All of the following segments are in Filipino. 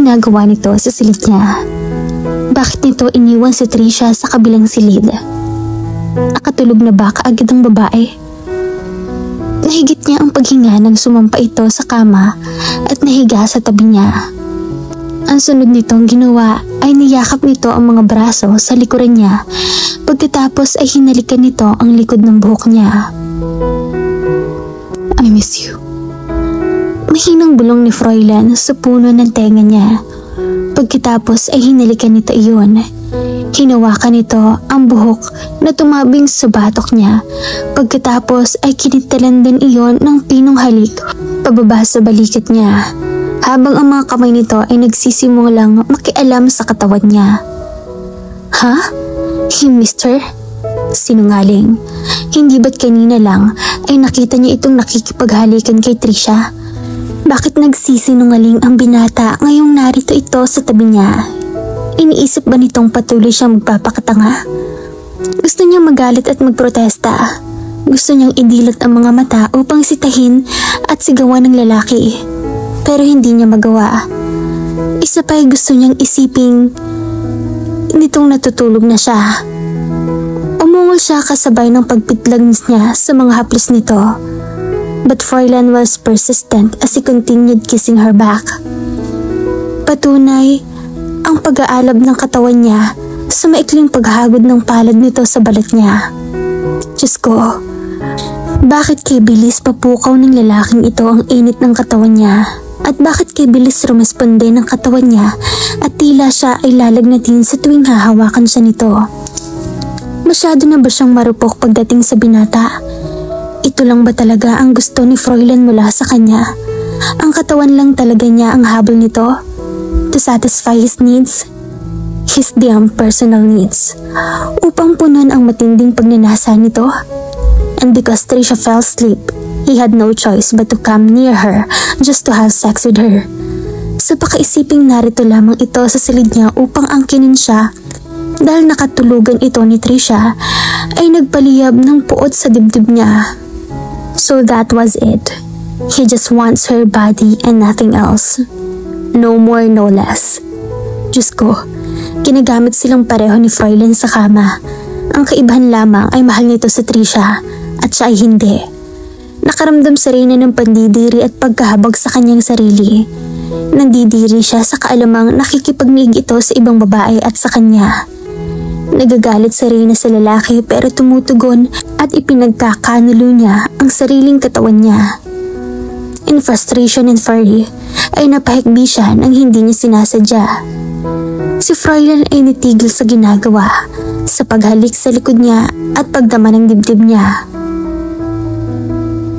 ginagawa nito sa silid niya? Bakit nito iniwan si Trisha sa kabilang silid? Nakatulog na ba kaagad ang babae? Nahigit niya ang paghinga nang sumampa ito sa kama at nahiga sa tabi niya. Ang sunod nitong ginawa ay niyakap nito ang mga braso sa likuran niya, pagkatapos ay hinalikan nito ang likod ng buhok niya. I miss you. Mahinang bulong ni Froilan sa puno ng tenga niya. Pagkatapos ay hinalikan nito iyon. Hinawakan nito ang buhok na tumabing sa batok niya. Pagkatapos ay kinitalan din iyon ng pinong halik pababa sa balikat niya, habang ang mga kamay nito ay nagsisimulang makialam sa katawan niya. Ha? He missed her? Sinungaling. Hindi ba't kanina lang ay nakita niya itong nakikipaghalikan kay Trisha? Bakit nagsisinungaling ang binata ngayong narito ito sa tabi niya? Iniisip ba nitong patuloy siyang magpapakatanga? Gusto niyang magalit at magprotesta. Gusto niyang idilot ang mga mata upang sitahin at sigawan ng lalaki. Pero hindi niya magawa. Isa pa ay gusto niyang isiping nitong natutulog na siya. Umungol siya kasabay ng pagpitlag niya sa mga haplos nito. But Froilan was persistent as he continued kissing her back. Patunay ang pag-aalab ng katawan niya sa maikling paghagod ng palad nito sa balat niya. Diyos ko, bakit kay bilis papukaw ng lalaking ito ang init ng katawan niya? At bakit kay bilis rumesponde ng katawan niya at tila siya ay lalagnatin sa tuwing hahawakan siya nito? Masyado na ba siyang marupok pagdating sa binata? Ito lang ba talaga ang gusto ni Froilan mula sa kanya? Ang katawan lang talaga niya ang habol nito? To satisfy his needs? His damn personal needs? Upang punan ang matinding pagnanasa nito? And because Trisha fell asleep, he had no choice but to come near her just to have sex with her. Sa pakaisiping narito lamang ito sa silid niya upang angkinin siya, dahil nakatulugan ito ni Trisha, ay nagpaliyab ng puot sa dibdib niya. So that was it. He just wants her body and nothing else. No more, no less. Diyos ko, ginagamit silang pareho ni Froilan sa kama. Ang kaibahan lamang ay mahal nito sa Trisha at siya ay hindi. Nakaramdam sa Reyna ng pandidiri at pagkahabag sa kanyang sarili. Nandidiri siya sa kaalamang nakikipagniig ito sa ibang babae at sa kanya. Nagagalit sa Reyna sa lalaki pero tumutugon at ipinagkakanulo niya ang sariling katawan niya. In frustration and fury, ay napahikbi siya nang hindi niya sinasadya. Si Froilan ay nitigil sa ginagawa, sa paghalik sa likod niya at pagdama ng dibdib niya.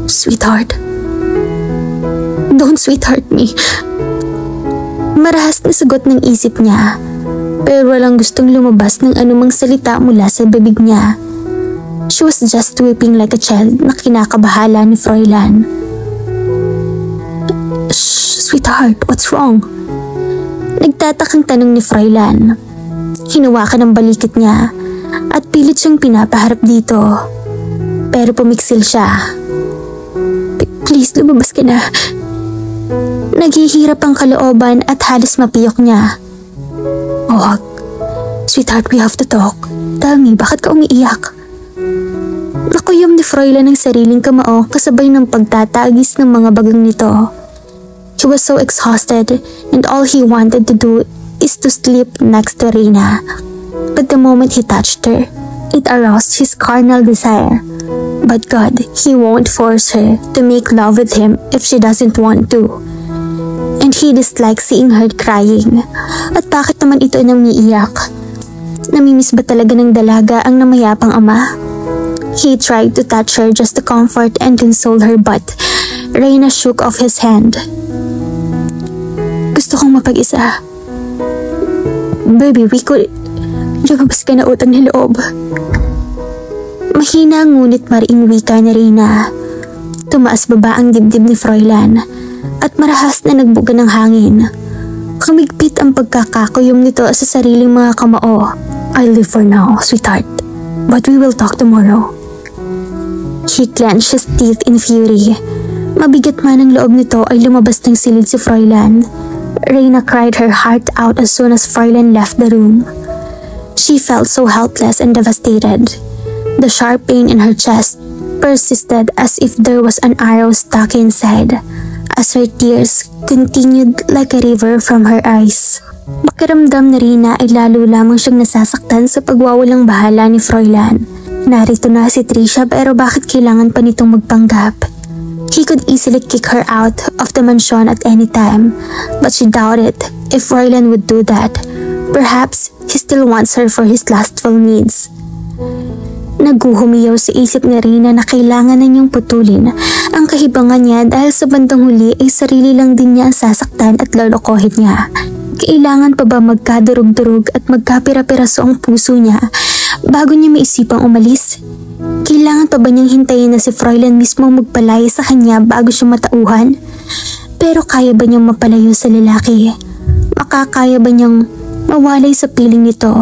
Sweetheart. Don't sweetheart me. Marahas na sagot ng isip niya, pero walang gustong lumabas ng anumang salita mula sa bibig niya. She was just weeping like a child na kinakabahala ni Froilan. Sweetheart, what's wrong? Nagtatakang tanong ni Froilan. Hinawakan ang balikat niya at pilit siyang pinapaharap dito. Pero pumiksil siya. Please, lumabas ka na. Naghihirap ang kalooban at halos mapiyok niya. Oh, sweetheart, we have to talk. Tell me, bakit ka umiiyak? Nakuyom ni Froilan ang sariling kamao kasabay ng pagtatagis ng mga bagang nito. He was so exhausted and all he wanted to do is to sleep next to Reyna. But the moment he touched her, it aroused his carnal desire. But God, he won't force her to make love with him if she doesn't want to. And he dislikes seeing her crying. At bakit naman ito nang umiiyak? Namimiss ba talaga ng dalaga ang namayapang ama? He tried to touch her just to comfort and console her, but Reyna shook off his hand. Gusto kong mapag-isa. Baby, we could... Lumabas ka na, utang na loob. Mahina ngunit mariing wika ni Reyna. Tumaas baba ang dibdib ni Froilan at marahas na nagbuga ng hangin. Kumigpit ang pagkakakuyom nito sa sariling mga kamao. I'll leave for now, sweetheart. But we will talk tomorrow. He clenched his teeth in fury. Mabigat man ang loob nito ay lumabas ng silid si Froilan. Reina cried her heart out as soon as Fräulein left the room. She felt so helpless and devastated. The sharp pain in her chest persisted as if there was an arrow stuck inside, as her tears continued like a river from her eyes. Pakiramdam ni Rina ay lalo lamang siyang nasasaktan sa pagwawalang bahala ni Fräulein. Narito na si Trisha pero bakit kailangan pa nitong magpanggap? He could easily kick her out of the mansion at any time, but she doubted if Fräulein would do that. Perhaps he still wants her for his lustful needs. Naghuhumiyaw sa isip ni Rina na kailangan na niyang putulin ang kahibangan niya dahil sa bandang huli ay sarili lang din niya ang sasaktan at lolokohin niya. Kailangan pa ba magkadurog-durog at magkapira-piraso ang puso niya bago niya maisipang umalis? Kailangan pa ba niyang hintayin na si Fräulein mismo magpalaya sa kanya bago siya matauhan? Pero kaya ba niyang mapalayo sa lalaki? Makakaya ba niyang mawalay sa piling nito?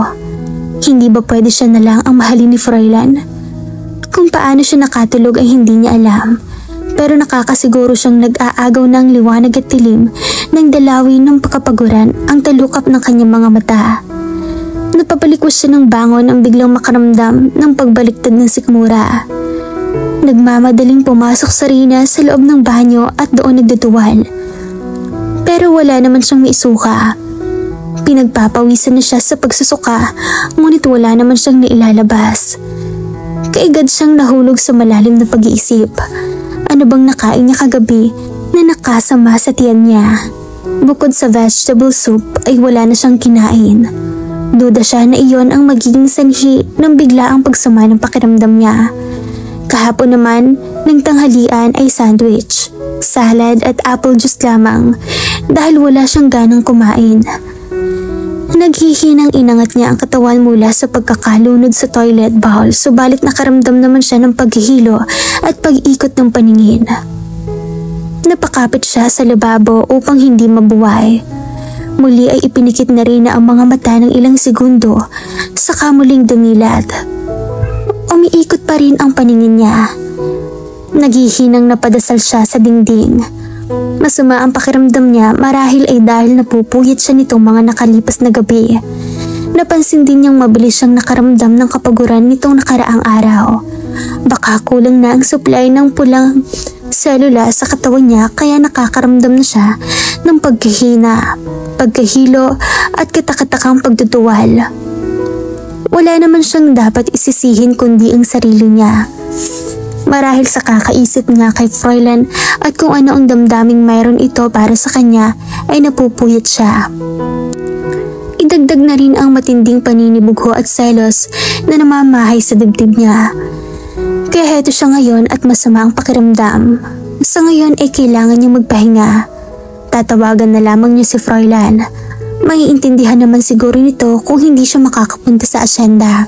Hindi ba pwede siya na lang ang mahalin ni Fräulein? Kung paano siya nakatulog ay hindi niya alam. Pero nakakasiguro siyang nag-aagaw ng liwanag at dilim nang dalawin ng pakapaguran ang talukap ng kanyang mga mata. Napapalikwas siya ng bangon nang biglang makaramdam ng pagbaliktad ng sikmura. Nagmamadaling pumasok sa Rina sa loob ng banyo at doon nagduduwal. Pero wala naman siyang maisuka. Pinagpapawisan na siya sa pagsusuka, ngunit wala naman siyang nailalabas. Kaagad siyang nahulog sa malalim na pag-iisip. Ano bang nakain niya kagabi na nakasama sa tiyan niya? Bukod sa vegetable soup ay wala na siyang kinain. Duda siya na iyon ang magiging sanhi ng biglaang pagsama ng pakiramdam niya. Kahapon naman, ng tanghalian ay sandwich, salad at apple juice lamang dahil wala siyang ganang kumain. Naghihinang inangat niya ang katawan mula sa pagkakalunod sa toilet bowl, subalit nakaramdam naman siya ng paghihilo at pag-ikot ng paningin. Napakapit siya sa lababo upang hindi mabuway. Muli ay ipinikit na rin ang mga mata ng ilang segundo, saka muling dumilat. Umiikot pa rin ang paningin niya. Naghihinang napadasal siya sa dingding. Masama ang pakiramdam niya marahil ay dahil napupuyat siya nitong mga nakalipas na gabi. Napansin din niyang mabilis siyang nakaramdam ng kapaguran nitong nakaraang araw. Baka kulang na ang supply ng pulang selula sa katawan niya kaya nakakaramdam na siya ng pagkahina, pagkahilo at katakatakang pagduduwal. Wala naman siyang dapat isisihin kundi ang sarili niya. Marahil sa kakaisip niya kay Fräulein at kung ano ang damdaming mayroon ito para sa kanya ay napupuyat siya. Idagdag na rin ang matinding paninibugho at selos na namamahay sa dibdib niya. Kaya heto siya ngayon at masama ang pakiramdam. Sa ngayon ay kailangan niya magpahinga. Tatawagan na lamang niya si Fräulein. Maiintindihan naman siguro nito kung hindi siya makakapunta sa asyenda.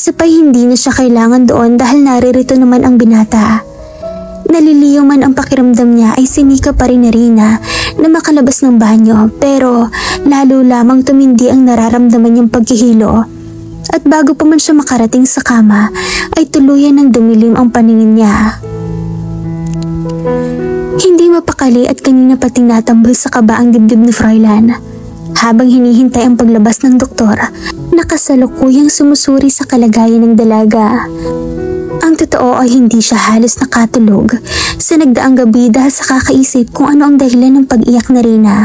Isa pa hindi na siya kailangan doon dahil naririto naman ang binata. Naliliyo man ang pakiramdam niya ay sinika pa rin na Rina na makalabas ng banyo pero lalo lamang tumindi ang nararamdaman niyang paghihilo. At bago pa man siya makarating sa kama ay tuluyan ng dumilim ang paningin niya. Hindi mapakali at kanina pating natambal sa kaba ang dibdib ni Fräulein. Habang hinihintay ang paglabas ng doktor, nakasalukuyang sumusuri sa kalagayan ng dalaga. Ang totoo ay hindi siya halos nakatulog sa nagdaang gabi dahil sa kakaisip kung ano ang dahilan ng pag-iyak na Rina.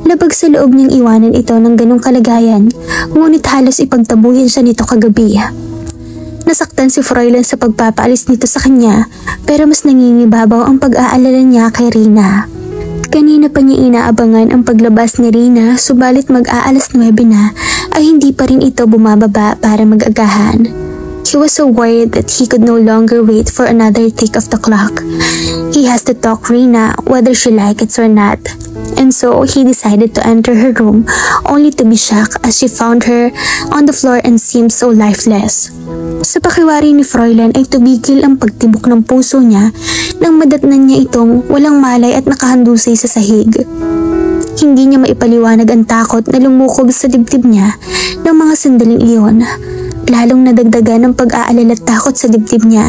Labag sa loob niyang iwanan ito ng ganong kalagayan, ngunit halos ipagtabuyan siya nito kagabi. Nasaktan si Fräulein sa pagpapaalis nito sa kanya pero mas nangingibabaw ang pag-aalala niya kay Rina. Kanina pa niya inaabangan ang paglabas ni Rina subalit mag-aalas 9 na ay hindi pa rin ito bumababa para mag-agahan. He was so worried that he could no longer wait for another tick of the clock. He has to talk Rina whether she likes it or not. And so he decided to enter her room only to be shocked as she found her on the floor and seemed so lifeless. Sa pakiwari ni Fräulein ay tumigil ang pagtibok ng puso niya nang madatnan niya itong walang malay at nakahandusay sa sahig. Hindi niya maipaliwanag ang takot na lumukog sa dibdib niya ng mga sandaling iyon, lalong nadagdagan ng pag-aalala at takot sa dibdib niya.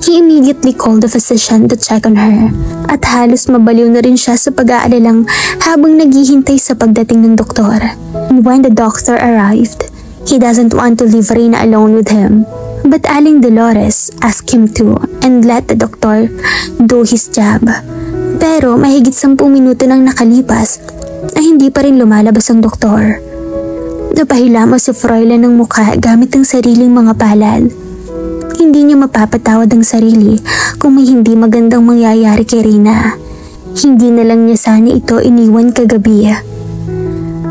He immediately called the physician to check on her at halos mabaliw na rin siya sa pag-aalalang habang naghihintay sa pagdating ng doktor. And when the doctor arrived, he doesn't want to leave Reyna alone with him. But Aling Dolores asked him to and let the doctor do his job. Pero mahigit 10 minuto nang nakalipas ay hindi pa rin lumalabas ang doktor. Napahilamo si Froilan ng mukha gamit ang sariling mga palad. Hindi niya mapapatawad ang sarili kung may hindi magandang mangyayari kay Reyna. Hindi na lang niya sana ito iniwan kagabi.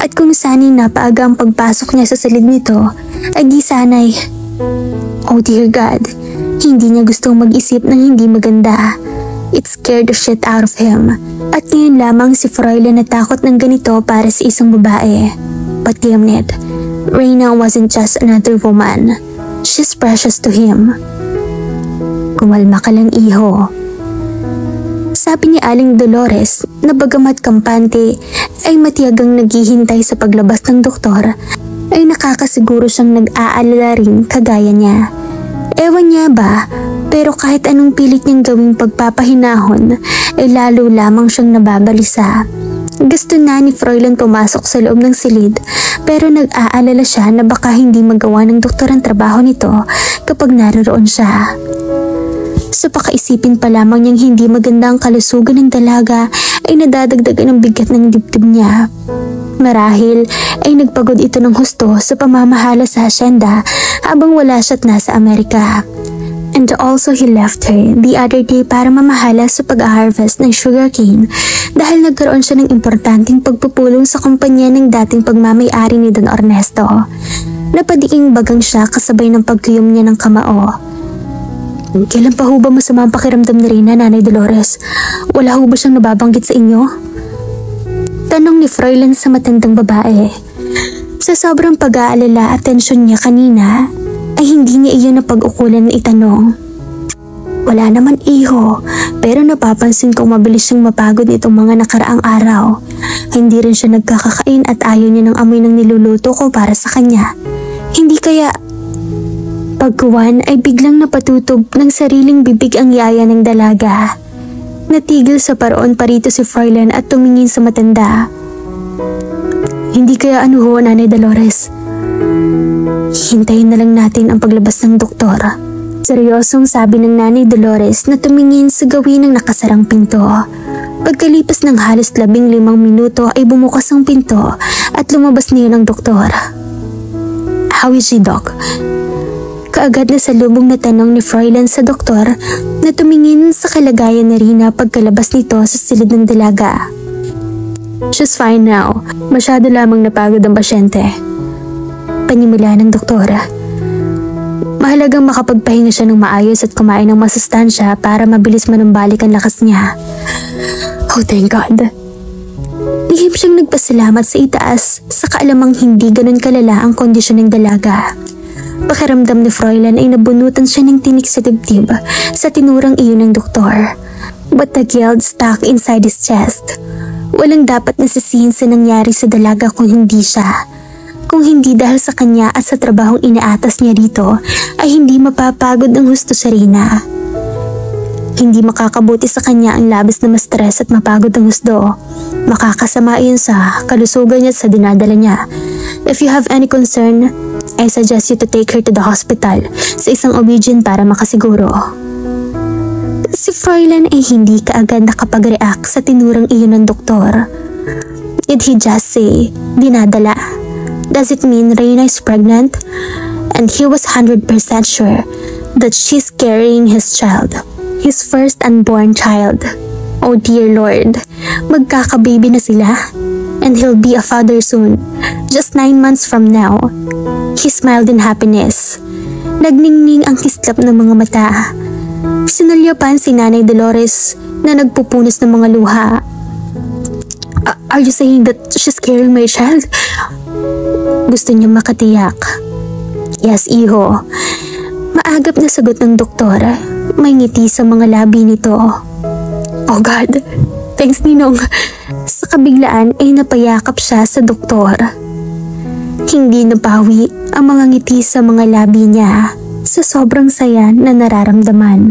At kung sana'y napaaga ang pagpasok niya sa silid nito, ay di sana'y... Oh dear God, hindi niya gustong mag-isip ng hindi maganda. It scared the shit out of him. At ngayon lamang si Froilan natakot ng ganito para sa isang babae. But damn it, Reyna wasn't just another woman. She's precious to him. Kumalma ka lang, iho. Sabi ni Aling Dolores na bagamat kampante ay matiyagang naghihintay sa paglabas ng doktor, ay nakakasiguro siyang nag-aalala rin kagaya niya. Ewan niya ba, pero kahit anong pilit niyang gawing pagpapahinahon ay lalo lamang siyang nababalisa. Gusto na ni Froilan pumasok sa loob ng silid pero nag-aalala siya na baka hindi magawa ng doktor ang trabaho nito kapag naroon siya. Sa pakaisipin pa lamang niyang hindi maganda ang kalusugan ng dalaga ay nadadagdagan ng bigat ng dibdib niya. Marahil ay nagpagod ito ng husto sa pamamahala sa hasyenda habang wala siya't nasa Amerika. And also he left her the other day para mamahala sa pag-harvest ng sugarcane dahil nagkaroon siya ng importanteng pagpupulong sa kumpanya ng dating pagmamay-ari ni Don Ernesto. Napadiing bagang siya kasabay ng pagkuyom niya ng kamao. Kailan pa ho ba masama ang pakiramdam ni Reyna, Nanay Dolores? Wala ho ba siyang nababanggit sa inyo? Tanong ni Froilan sa matandang babae. Sa sobrang pag-aalala at tensyon niya kanina, ay hindi niya iyon napag-ukulan na itanong. Wala naman, iho, pero napapansin kong mabilis siyang mapagod itong mga nakaraang araw. Hindi rin siya nagkakakain at ayaw niya ng amoy ng niluluto ko para sa kanya. Hindi kaya... Pagkuwan ay biglang napatutog ng sariling bibig ang yaya ng dalaga. Natigil sa paroon pa rito si Froilan at tumingin sa matanda. Hindi kaya ano ho, Nanay Dolores? Hintayin na lang natin ang paglabas ng doktor. Seryosong sabi ng Nanay Dolores na tumingin sa gawin ng nakasarang pinto. Pagkalipas ng halos 15 minuto ay bumukas ang pinto at lumabas niya ng doktor. How is she, Doc? Kaagad na salubong na tanong ni Froilan sa doktor na tumingin sa kalagayan ni Reyna pagkalabas nito sa silid ng dalaga. She's fine now. Masyado lamang napagod ang pasyente. Panimula ng doktora. Mahalagang makapagpahinga siya ng maayos at kumain ng masustansya para mabilis manumbalik ang lakas niya. Oh, thank God. Lihim siyang nagpasalamat sa itaas sa kaalamang hindi ganun kalala ang kondisyon ng dalaga. Pakiramdam ni Froilan ay nabunutan siya ng tinik sa dibdib sa tinurang iyon ng doktor. But the guilt stuck inside his chest. Walang dapat nasisihin sa nangyari sa dalaga kung hindi siya. Kung hindi dahil sa kanya at sa trabahong inaatas niya dito, ay hindi mapapagod ang husto sa Reyna. Hindi makakabuti sa kanya ang labis na ma-stress at mapagod ang husdo. Makakasama iyon sa kalusugan niya at sa dinadala niya. If you have any concern, I suggest you to take her to the hospital sa isang OB-GYN para makasiguro. Si Froilan ay hindi kaagad nakapag-react sa tinurang iyon ng doktor. Did he just say, dinadala? Does it mean Reyna is pregnant? And he was 100% sure that she's carrying his child, his first unborn child. Oh dear Lord, magkakababy na sila. And he'll be a father soon, just 9 months from now. He smiled in happiness. Nagningning ang kislap ng mga mata. Sinalyapan si Nanay Dolores na nagpupunas ng mga luha. Are you saying that she's carrying my child? Gusto niya makatiyak. Yes, iho. Maagap na sagot ng doktor. May ngiti sa mga labi nito. Oh God, thanks Ninong. Sa kabiglaan ay napayakap siya sa doktor. Hindi nabawi ang mga ngiti sa mga labi niya sa sobrang saya na nararamdaman.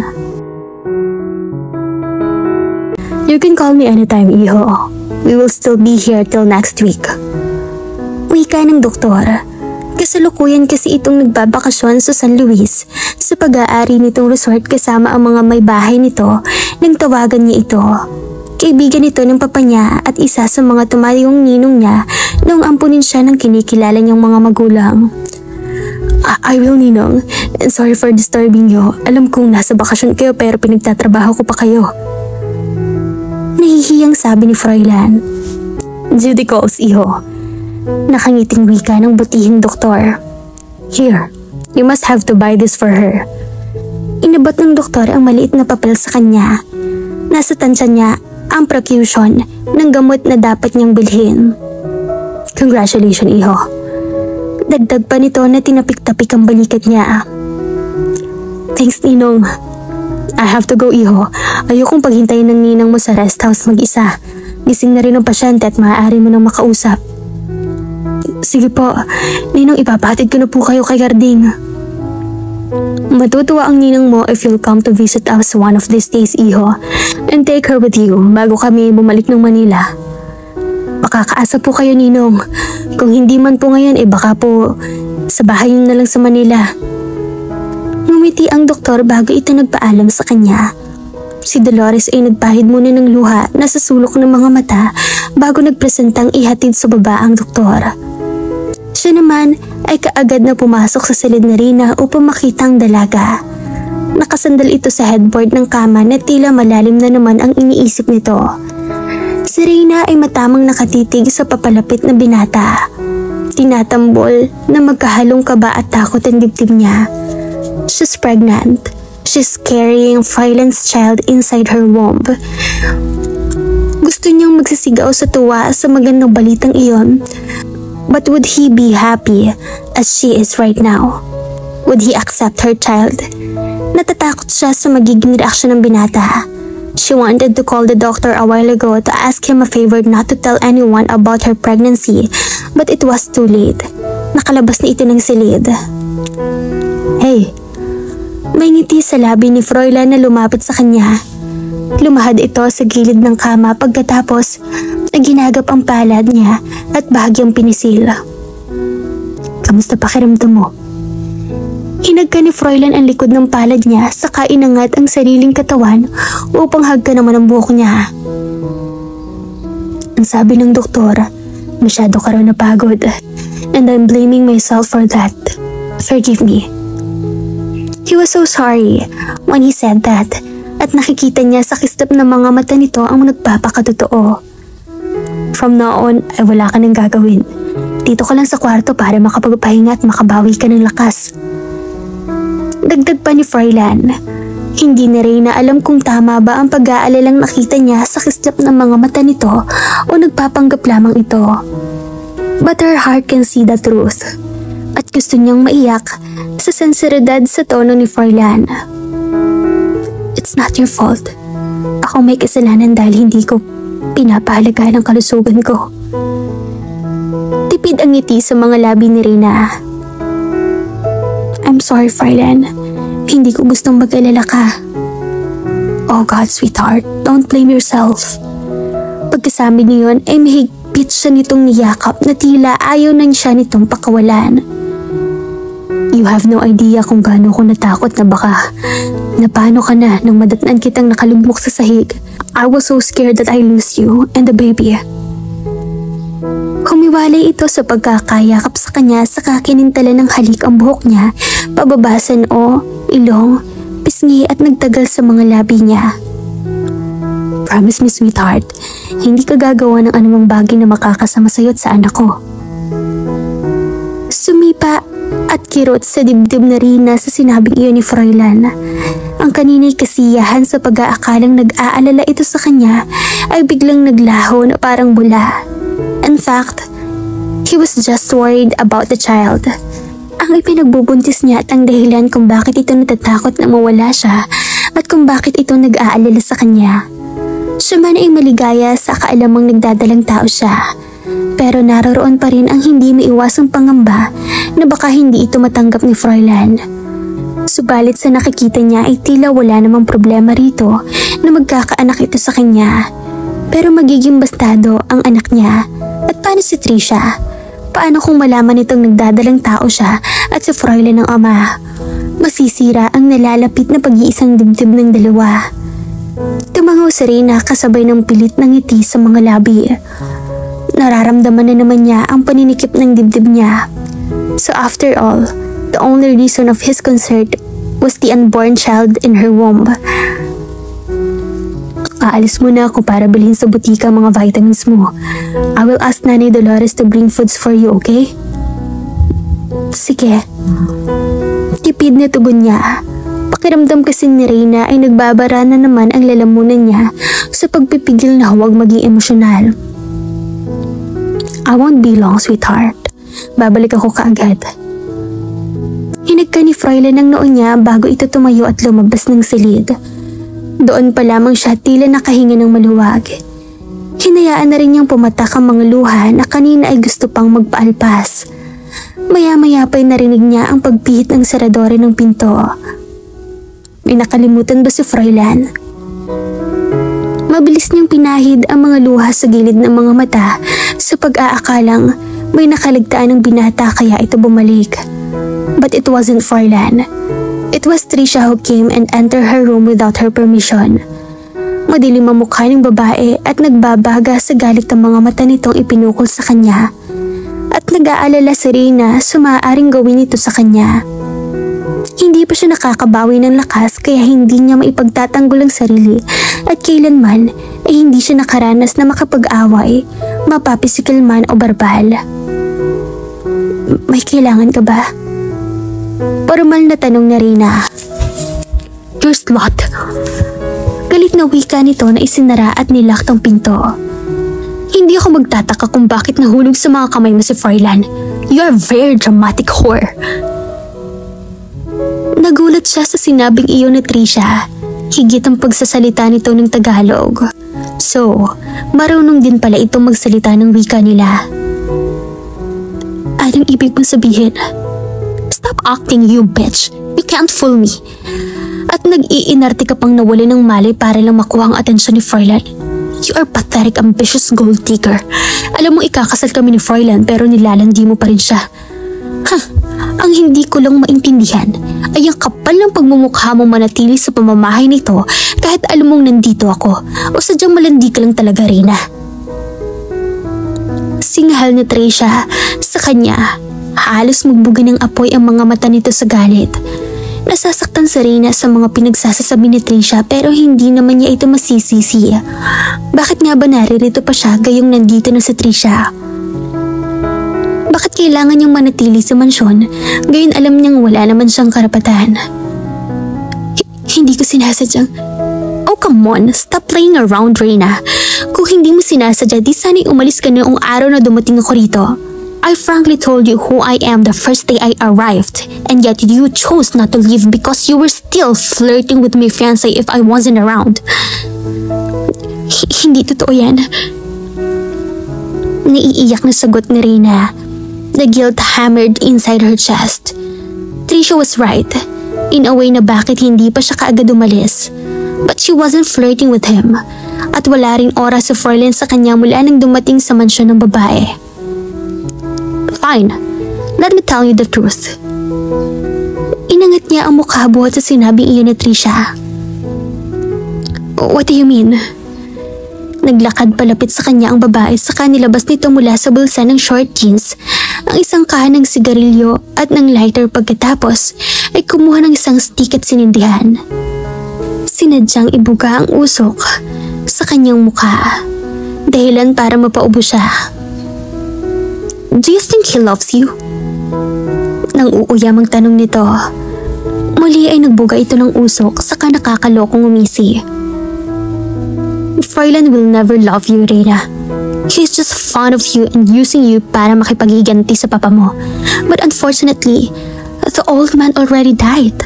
You can call me anytime, Iho. We will still be here till next week. Wika ng doktor. Kasalukuyan kasi itong nagbabakasyon sa San Luis sa pag-aari nitong resort kasama ang mga may bahay nito nang tawagan niya ito. Kaibigan ito ng papa niya at isa sa mga tumayong ninong niya noong ampunin siya ng kinikilala niyang mga magulang. I will, Ninong. And sorry for disturbing you. Alam kong nasa bakasyon kayo pero pinagtatrabaho ko pa kayo. Nahihiyang sabi ni Froilan. Judy calls, Iho. Nakangiting wika ng butihing doktor. Here, you must have to buy this for her. Inabot ng doktor ang maliit na papel sa kanya. Nasa tansya niya ang prescription ng gamot na dapat niyang bilhin. Congratulations, Iho. Dagdag pa nito na tinapik-tapik ang balikat niya. Thanks, Ninong. I have to go, Iho. Ayokong paghintayin ng ninang mo sa rest house mag-isa. Gising na rin ang pasyente at maaari mo nang makausap. Sige po, Ninong, ipapatid ko na po kayo kay Garding. Matutuwa ang ninang mo if you'll come to visit us one of these days, Iho. And take her with you bago kami bumalik ng Manila. Makakaasa po kayo, Ninong. Kung hindi man po ngayon, baka po sa bahay na lang sa Manila. Ngumiti ang doktor bago ito nagpaalam sa kanya. Si Dolores ay nagpahid muna ng luha na sa sulok ng mga mata bago nagpresentang ihatid sa baba ang doktor. Siya naman ay kaagad na pumasok sa silid na Rina upang makita ang dalaga. Nakasandal ito sa headboard ng kama na tila malalim na naman ang iniisip nito. Si Rina ay matamang nakatitig sa papalapit na binata. Tinatambol na magkahalong kaba at takot ang dibdib niya. She's pregnant. She's carrying Froilan's child inside her womb. Gusto niyang magsisigaw sa tuwa sa magandang balitang iyon. But would he be happy as she is right now? Would he accept her child? Natatakot siya sa magiging reaksyon ng binata. She wanted to call the doctor a while ago to ask him a favor not to tell anyone about her pregnancy, but it was too late. Nakalabas na ito ng silid. Hey! May ngiti sa labi ni Froilan na lumapit sa kanya. Lumahad ito sa gilid ng kama pagkatapos na ginagap ang palad niya at bahagyang pinisil. Kamusta pakiramdam mo? Hinagka ni Froilan ang likod ng palad niya saka inangat ang sariling katawan upang hagka naman ang buhok niya. Ang sabi ng doktor, masyado ka raw napagod and I'm blaming myself for that. Forgive me. He was so sorry when he said that at nakikita niya sa kislap ng mga mata nito ang nagpapakatotoo. From now on ay wala ka nang gagawin. Dito ka lang sa kwarto para makapagpahinga at makabawi ka ng lakas. Dagdag pa ni Froilan, hindi na rin na alam kung tama ba ang pag-aalalang nakita niya sa kislap ng mga mata nito o nagpapanggap lamang ito. But her heart can see the truth at gusto niyang maiyak sa sensiridad sa tono ni Froilan. It's not your fault. Ako may kasalanan dahil hindi ko pinapahalagaan ang kalusugan ko. Tipid ang ngiti sa mga labi ni Rina. I'm sorry, Froilan. Hindi ko gustong mag-alala ka. Oh God, sweetheart, don't blame yourself. Pagkasabi niyon ay mahigpit siya nitong niyakap na tila ayaw na siya nitong pakawalan. You have no idea kung gaano ko natakot na baka napano ka na nang madatnan kitang nakalugmok sa sahig. I was so scared that I lose you and the baby. Humiwalay ito sa pagkakayakap sa kanya saka kinintala ng halik ang buhok niya, pababasan o ilong, pisngi at nagtagal sa mga labi niya. Promise me, sweetheart, hindi ka gagawa ng anumang bagay na makakasama sa'yo at sa anak ko. Sumipa at kirot sa dibdib na Rina sa sinabing iyon ni Froilan. Ang kanina'y kasiyahan sa pag-aakalang nag-aalala ito sa kanya ay biglang naglaho na parang bula. In fact, he was just worried about the child. Ang ipinagbubuntis niya at ang dahilan kung bakit ito natatakot na mawala siya at kung bakit ito nag-aalala sa kanya. Siya man ay maligaya sa kaalamang nagdadalang tao siya. Pero naroroon pa rin ang hindi maiwasang pangamba na baka hindi ito matanggap ni Froilan. Subalit sa nakikita niya ay tila wala namang problema rito na magkakaanak ito sa kanya. Pero magiging bastado ang anak niya. At paano si Trisha? Paano kung malaman nitong nagdadalang tao siya at si Froilan ng ama? Masisira ang nalalapit na pag-iisang dibdib ng dalawa. Tumangaw si Reyna kasabay ng pilit ng ngiti sa mga labi. Nararamdaman na naman niya ang paninikip ng dibdib niya. So after all, the only reason of his concern was the unborn child in her womb. Aalis muna ako para bilhin sa butika ang mga vitamins mo. I will ask Nanay Dolores to bring foods for you, okay? Sige. Tipid na tugon niya. Pakiramdam kasi ni Reyna ay nagbabara na naman ang lalamunan niya sa pagpipigil na huwag maging emosyonal. I won't be long, sweetheart. Babalik ako kaagad. Hinagka ni Froilan ang noo niya bago ito tumayo at lumabas ng silid. Doon pa lamang siya tila nakahinga ng maluwag. Hinayaan na rin niyang pumatak ang mga luha na kanina ay gusto pang magpaalpas. Maya-maya pa'y narinig niya ang pagpihit ng seradore ng pinto. May nakalimutan ba si Froilan? Mabilis niyang pinahid ang mga luha sa gilid ng mga mata sa pag-aakalang may nakaligtaan ng binata kaya ito bumalik. But it wasn't Froilan. It was Trisha who came and entered her room without her permission. Madilim ang mukha ng babae at nagbabaga sa galit ang mga mata nitong ipinukol sa kanya. At nag-aalala si Reyna sa maaaring gawin ito sa kanya. Hindi pa siya nakakabawi ng lakas kaya hindi niya maipagtatanggol ang sarili at kailanman ay hindi siya nakaranas na makapag-away, mapapisikal man o barbal. May kailangan ka ba? Formal na tanong ni Reyna. Your slut. Galit na wika nito na isinara at nilak ang pinto. Hindi ako magtataka kung bakit nahulog sa mga kamay mo si Froilan. You are very dramatic whore. Nagulat siya sa sinabing iyon ni Trisha. Higit ang pagsasalita nito ng Tagalog. So, marunong din pala itong magsalita ng wika nila. Anong ibig mong sabihin? Stop acting, you bitch. You can't fool me. At nag-iinarte ka pang nawala ng malay para lang makuha ang atensyon ni Froilan. You are pathetic, ambitious gold digger. Alam mo ikakasal kami ni Froilan pero nilalandi mo pa rin siya. Ang hindi ko lang maintindihan ay ang kapal ng pagmumukha mong manatili sa pamamahay nito kahit alam mong nandito ako o sadyang malandi ka lang talaga, Reyna. Singhal ni Trisha sa kanya. Halos magbuga ng apoy ang mga mata nito sa galit. Nasasaktan si Reyna sa mga pinagsasasabi ni Trisha pero hindi naman niya ito masisisi. Bakit nga ba naririto pa siya gayong nandito na si Trisha? Bakit kailangan niyang manatili sa mansyon gayon alam niyang wala naman siyang karapatan? Hindi ko sinasadyang... Oh come on, stop playing around, Reyna. Kung hindi mo sinasadya di sana'y umalis ka noong araw na dumating ako rito. I frankly told you who I am the first day I arrived, and yet you chose not to leave because you were still flirting with my fiancé if I wasn't around. Hindi totoo yan. Naiiyak na sagot ni Reyna. The guilt hammered inside her chest. Trisha was right, in a way na bakit hindi pa siya kaagad umalis. But she wasn't flirting with him, at wala rin oras si Froilan sa kanya mula nang dumating sa mansyon ng babae. Fine, let me tell you the truth. Inangat niya ang mukha buhat sa sinabing iyon ni Trisha. What do you mean? Naglakad palapit sa kanya ang babae saka nilabas nito mula sa bulsa ng short jeans ang isang kahan ng sigarilyo at ng lighter pagkatapos ay kumuha ng isang stick at sinindihan. Sinadyang ibuga ang usok sa kanyang mukha dahilan para mapaubo siya. Do you think he loves you? Nang uuyamang tanong nito, muli ay nagbuga ito ng usok saka nakakalokong umisi. Froilan will never love you, Reyna. He's just fond of you and using you para makipaghiganti sa papa mo. But unfortunately, the old man already died.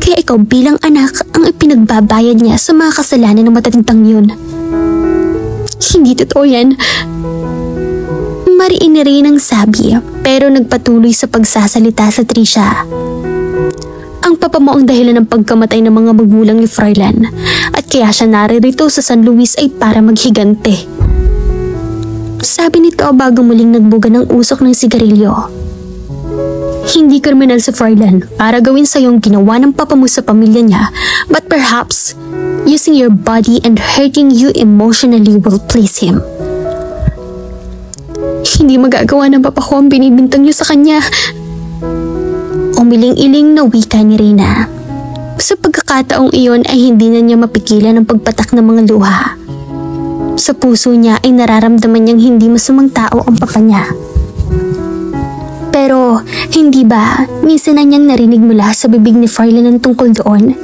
Kaya ikaw bilang anak ang ipinagbabayad niya sa mga kasalanan ng matatandang yun. Hindi totoo yan. Mariin ni Reynang sabi pero nagpatuloy sa pagsasalita sa Trisha. Ang papa mo ang dahilan ng pagkamatay ng mga magulang ni Froilan at kaya siya naririto sa San Luis ay para maghigante. Sabi nito bago muling nagbuga ng usok ng sigarilyo. Hindi kriminal si Froilan para gawin sa yung ginawa ng papa mo sa pamilya niya, but perhaps using your body and hurting you emotionally will please him. Hindi magagawa ng papa ko ang binibintang niyo sa kanya. Umiling-iling na wika ni Reyna. Sa pagkakataong iyon ay hindi na niya mapigilan ang pagpatak ng mga luha. Sa puso niya ay nararamdaman niyang hindi masamang tao ang papa niya. Pero hindi ba minsan na niyang narinig mula sa bibig ni Froilan ang tungkol doon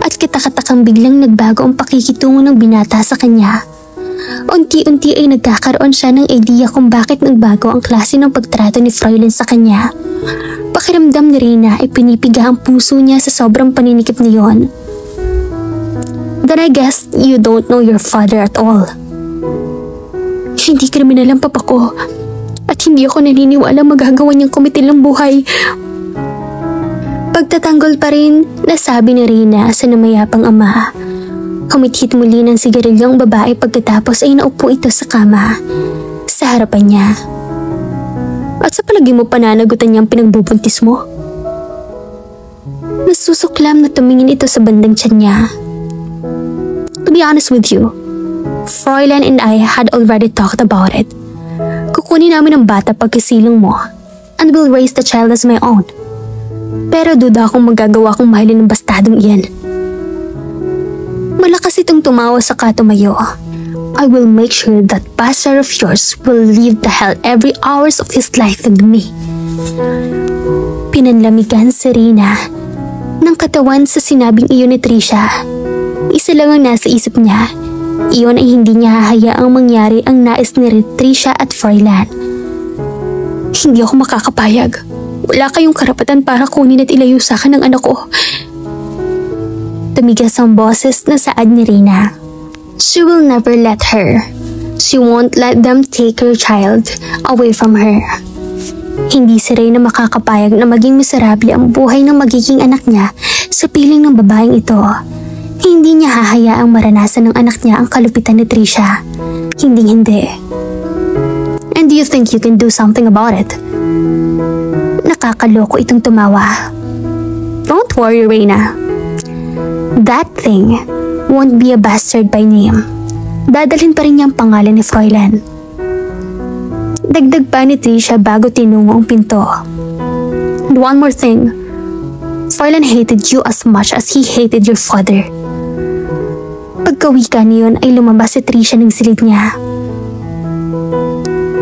at kitakatakang biglang nagbago ang pakikitungo ng binata sa kanya. Unti-unti ay nagkakaroon siya ng idea kung bakit nagbago ang klase ng pagtrato ni Froilan sa kanya. Pakiramdam ni Reyna ay pinipiga ang puso niya sa sobrang paninikip niyon. Then I guess you don't know your father at all. Hindi kriminal ang papa ko at hindi ako naniniwala magagawa niyang kumitil ng buhay. Pagtatanggol pa rin, nasabi ni Reyna sa namayapang ama. Humithit muli ng sigarilyo ang babae pagkatapos ay naupo ito sa kama sa harapan niya. At sa palagi mo pananagutan niyang pinagbubuntis mo? Nasusuklam na tumingin ito sa bandang tiyan niya. To be honest with you, Froilan and I had already talked about it. Kukunin namin ang bata pagkasilong mo and will raise the child as my own. Pero duda akong magagawa kong mahalin ng bastadong iyan. Malakas itong tumawa sa katumayo. I will make sure that bastard of yours will leave the hell every hours of his life with me. Pinanlamigan si Reyna ng katawan sa sinabing iyon ni Trisha. Isa lang ang nasa isip niya. Iyon ay hindi niya hahayaang mangyari ang nais ni Trisha at Froilan. Hindi ako makakapayag. Wala kayong karapatan para kunin at ilayo sa akin ang anak ko. Tumigas ang boses na saad ni Reyna. She will never let her. She won't let them take her child away from her. Hindi si Reyna makakapayag na maging miserable ang buhay ng magiging anak niya sa piling ng babaeng ito. Hindi niya hahayaang maranasan ng anak niya ang kalupitan ni Trisha. Hindi. And do you think you can do something about it? Nakakaloko itong tumawa. Don't worry, Reyna. That thing won't be a bastard by name. Dadalhin pa rin niya ang pangalan ni Froilan. Dagdag pa ni Trisha bago tinungo ang pinto. And one more thing. Froilan hated you as much as he hated your father. Pagkawika niyon ay lumabas si Trisha ng silid niya.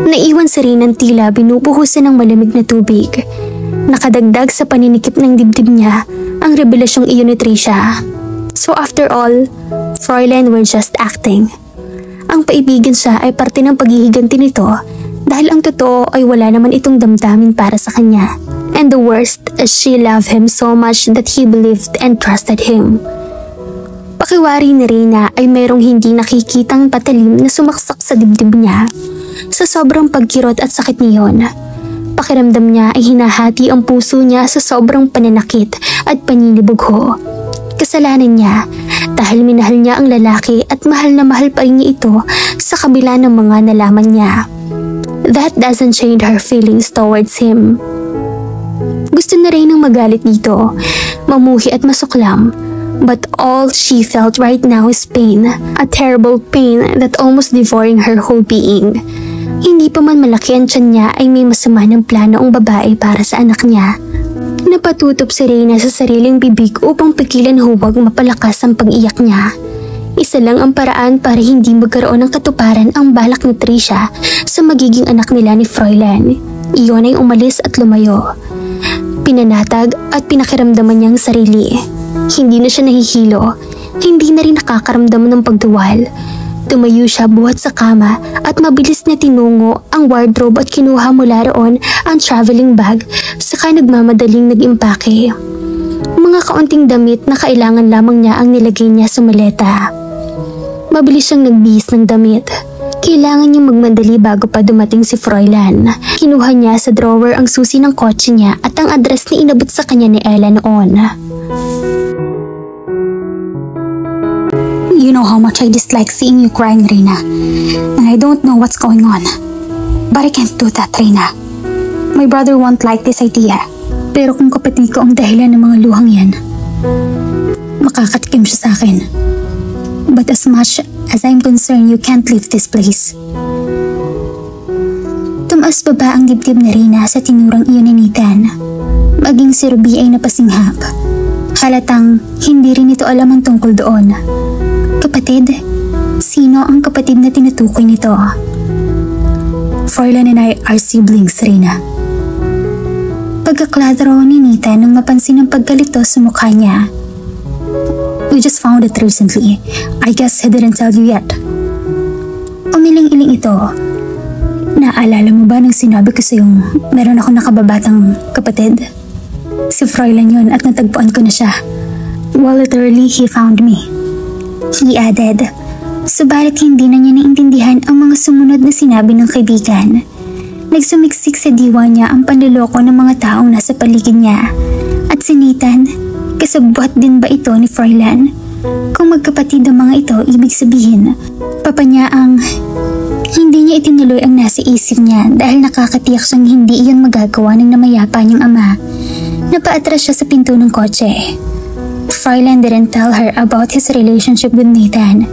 Naiwan si Reyna ng tila binubuhusan ng malamig na tubig. Nakadagdag sa paninikip ng dibdib niya ang revelasyong iyon ni Trisha. So after all, Froilan were just acting. Ang paibigan siya ay parte ng paghihiganti nito dahil ang totoo ay wala naman itong damdamin para sa kanya. And the worst, she loved him so much that he believed and trusted him. Pakiwari ni Reyna ay mayroong hindi nakikitang patalim na sumaksak sa dibdib niya. Sa sobrang pagkirot at sakit niyon, pakiramdam niya ay hinahati ang puso niya sa sobrang pananakit at paninibugho. Kasalanan niya dahil minahal niya ang lalaki at mahal na mahal pa rin niya ito sa kabila ng mga nalaman niya. That doesn't change her feelings towards him. Gusto na rin ng magalit dito, mamuhi at masuklam. But all she felt right now is pain, a terrible pain that almost devouring her whole being. Hindi pa man malaki ang tiyan niya ay may masama ng plano ang babae para sa anak niya. Napatutop si Reyna sa sariling bibig upang pigilan huwag mapalakas ang pag-iyak niya. Isa lang ang paraan para hindi magkaroon ng katuparan ang balak ni Trisha sa magiging anak nila ni Froilan. Iyon ay umalis at lumayo. Pinanatag at pinakiramdaman niya ang sarili. Hindi na siya nahihilo, hindi na rin nakakaramdam ng pagduwal. Tumayo siya buhat sa kama at mabilis na tinungo ang wardrobe at kinuha mula roon ang traveling bag saka nagmamadaling nag-impake. Mga kaunting damit na kailangan lamang niya ang nilagay niya sa maleta. Mabilis siyang nagbihis ng damit. Kailangan niyang magmadali bago pa dumating si Froilan. Kinuha niya sa drawer ang susi ng kotse niya at ang address na inabot sa kanya ni Ella noon. You know how much I dislike seeing you crying, Reina. And I don't know what's going on. But I can't do that, Reina. My brother won't like this idea. Pero kung kapatid ko ang dahilan ng mga luhang yan, makakatikim siya sa akin. But as much as I'm concerned, you can't leave this place. Tumaas baba ang dibdib ni Reina sa tinurang iyon ni Nathan. Maging si Ruby ay napasinghap. Halatang hindi rin ito alam ang tungkol doon. Kapatid? Sino ang kapatid na tinutukoy nito? Froilan and I are siblings, Reina. Pagkakladro ni Nathan nang mapansin ang paggalito sa mukha niya. We just found it recently. I guess he didn't tell you yet. Umiling-iling ito. Naalala mo ba nang sinabi ko sa'yong meron ako nakababatang kapatid? Si Froilan yun at natagpuan ko na siya. Well, literally, he found me. He added. Subalit hindi na niya naintindihan ang mga sumunod na sinabi ng kaibigan. Nagsumiksik sa diwa niya ang panloloko ng mga taong nasa paligid niya. At si Nathan, kasabwat din ba ito ni Froilan? Kung magkapatid ang mga ito, ibig sabihin, papa niya ang... Hindi niya itinuloy ang nasa isip niya dahil nakakatiyak siyang hindi iyon magagawa ng namayapa niyang ama. Napaatras siya sa pinto ng kotse. Froilan didn't tell her about his relationship with Nathan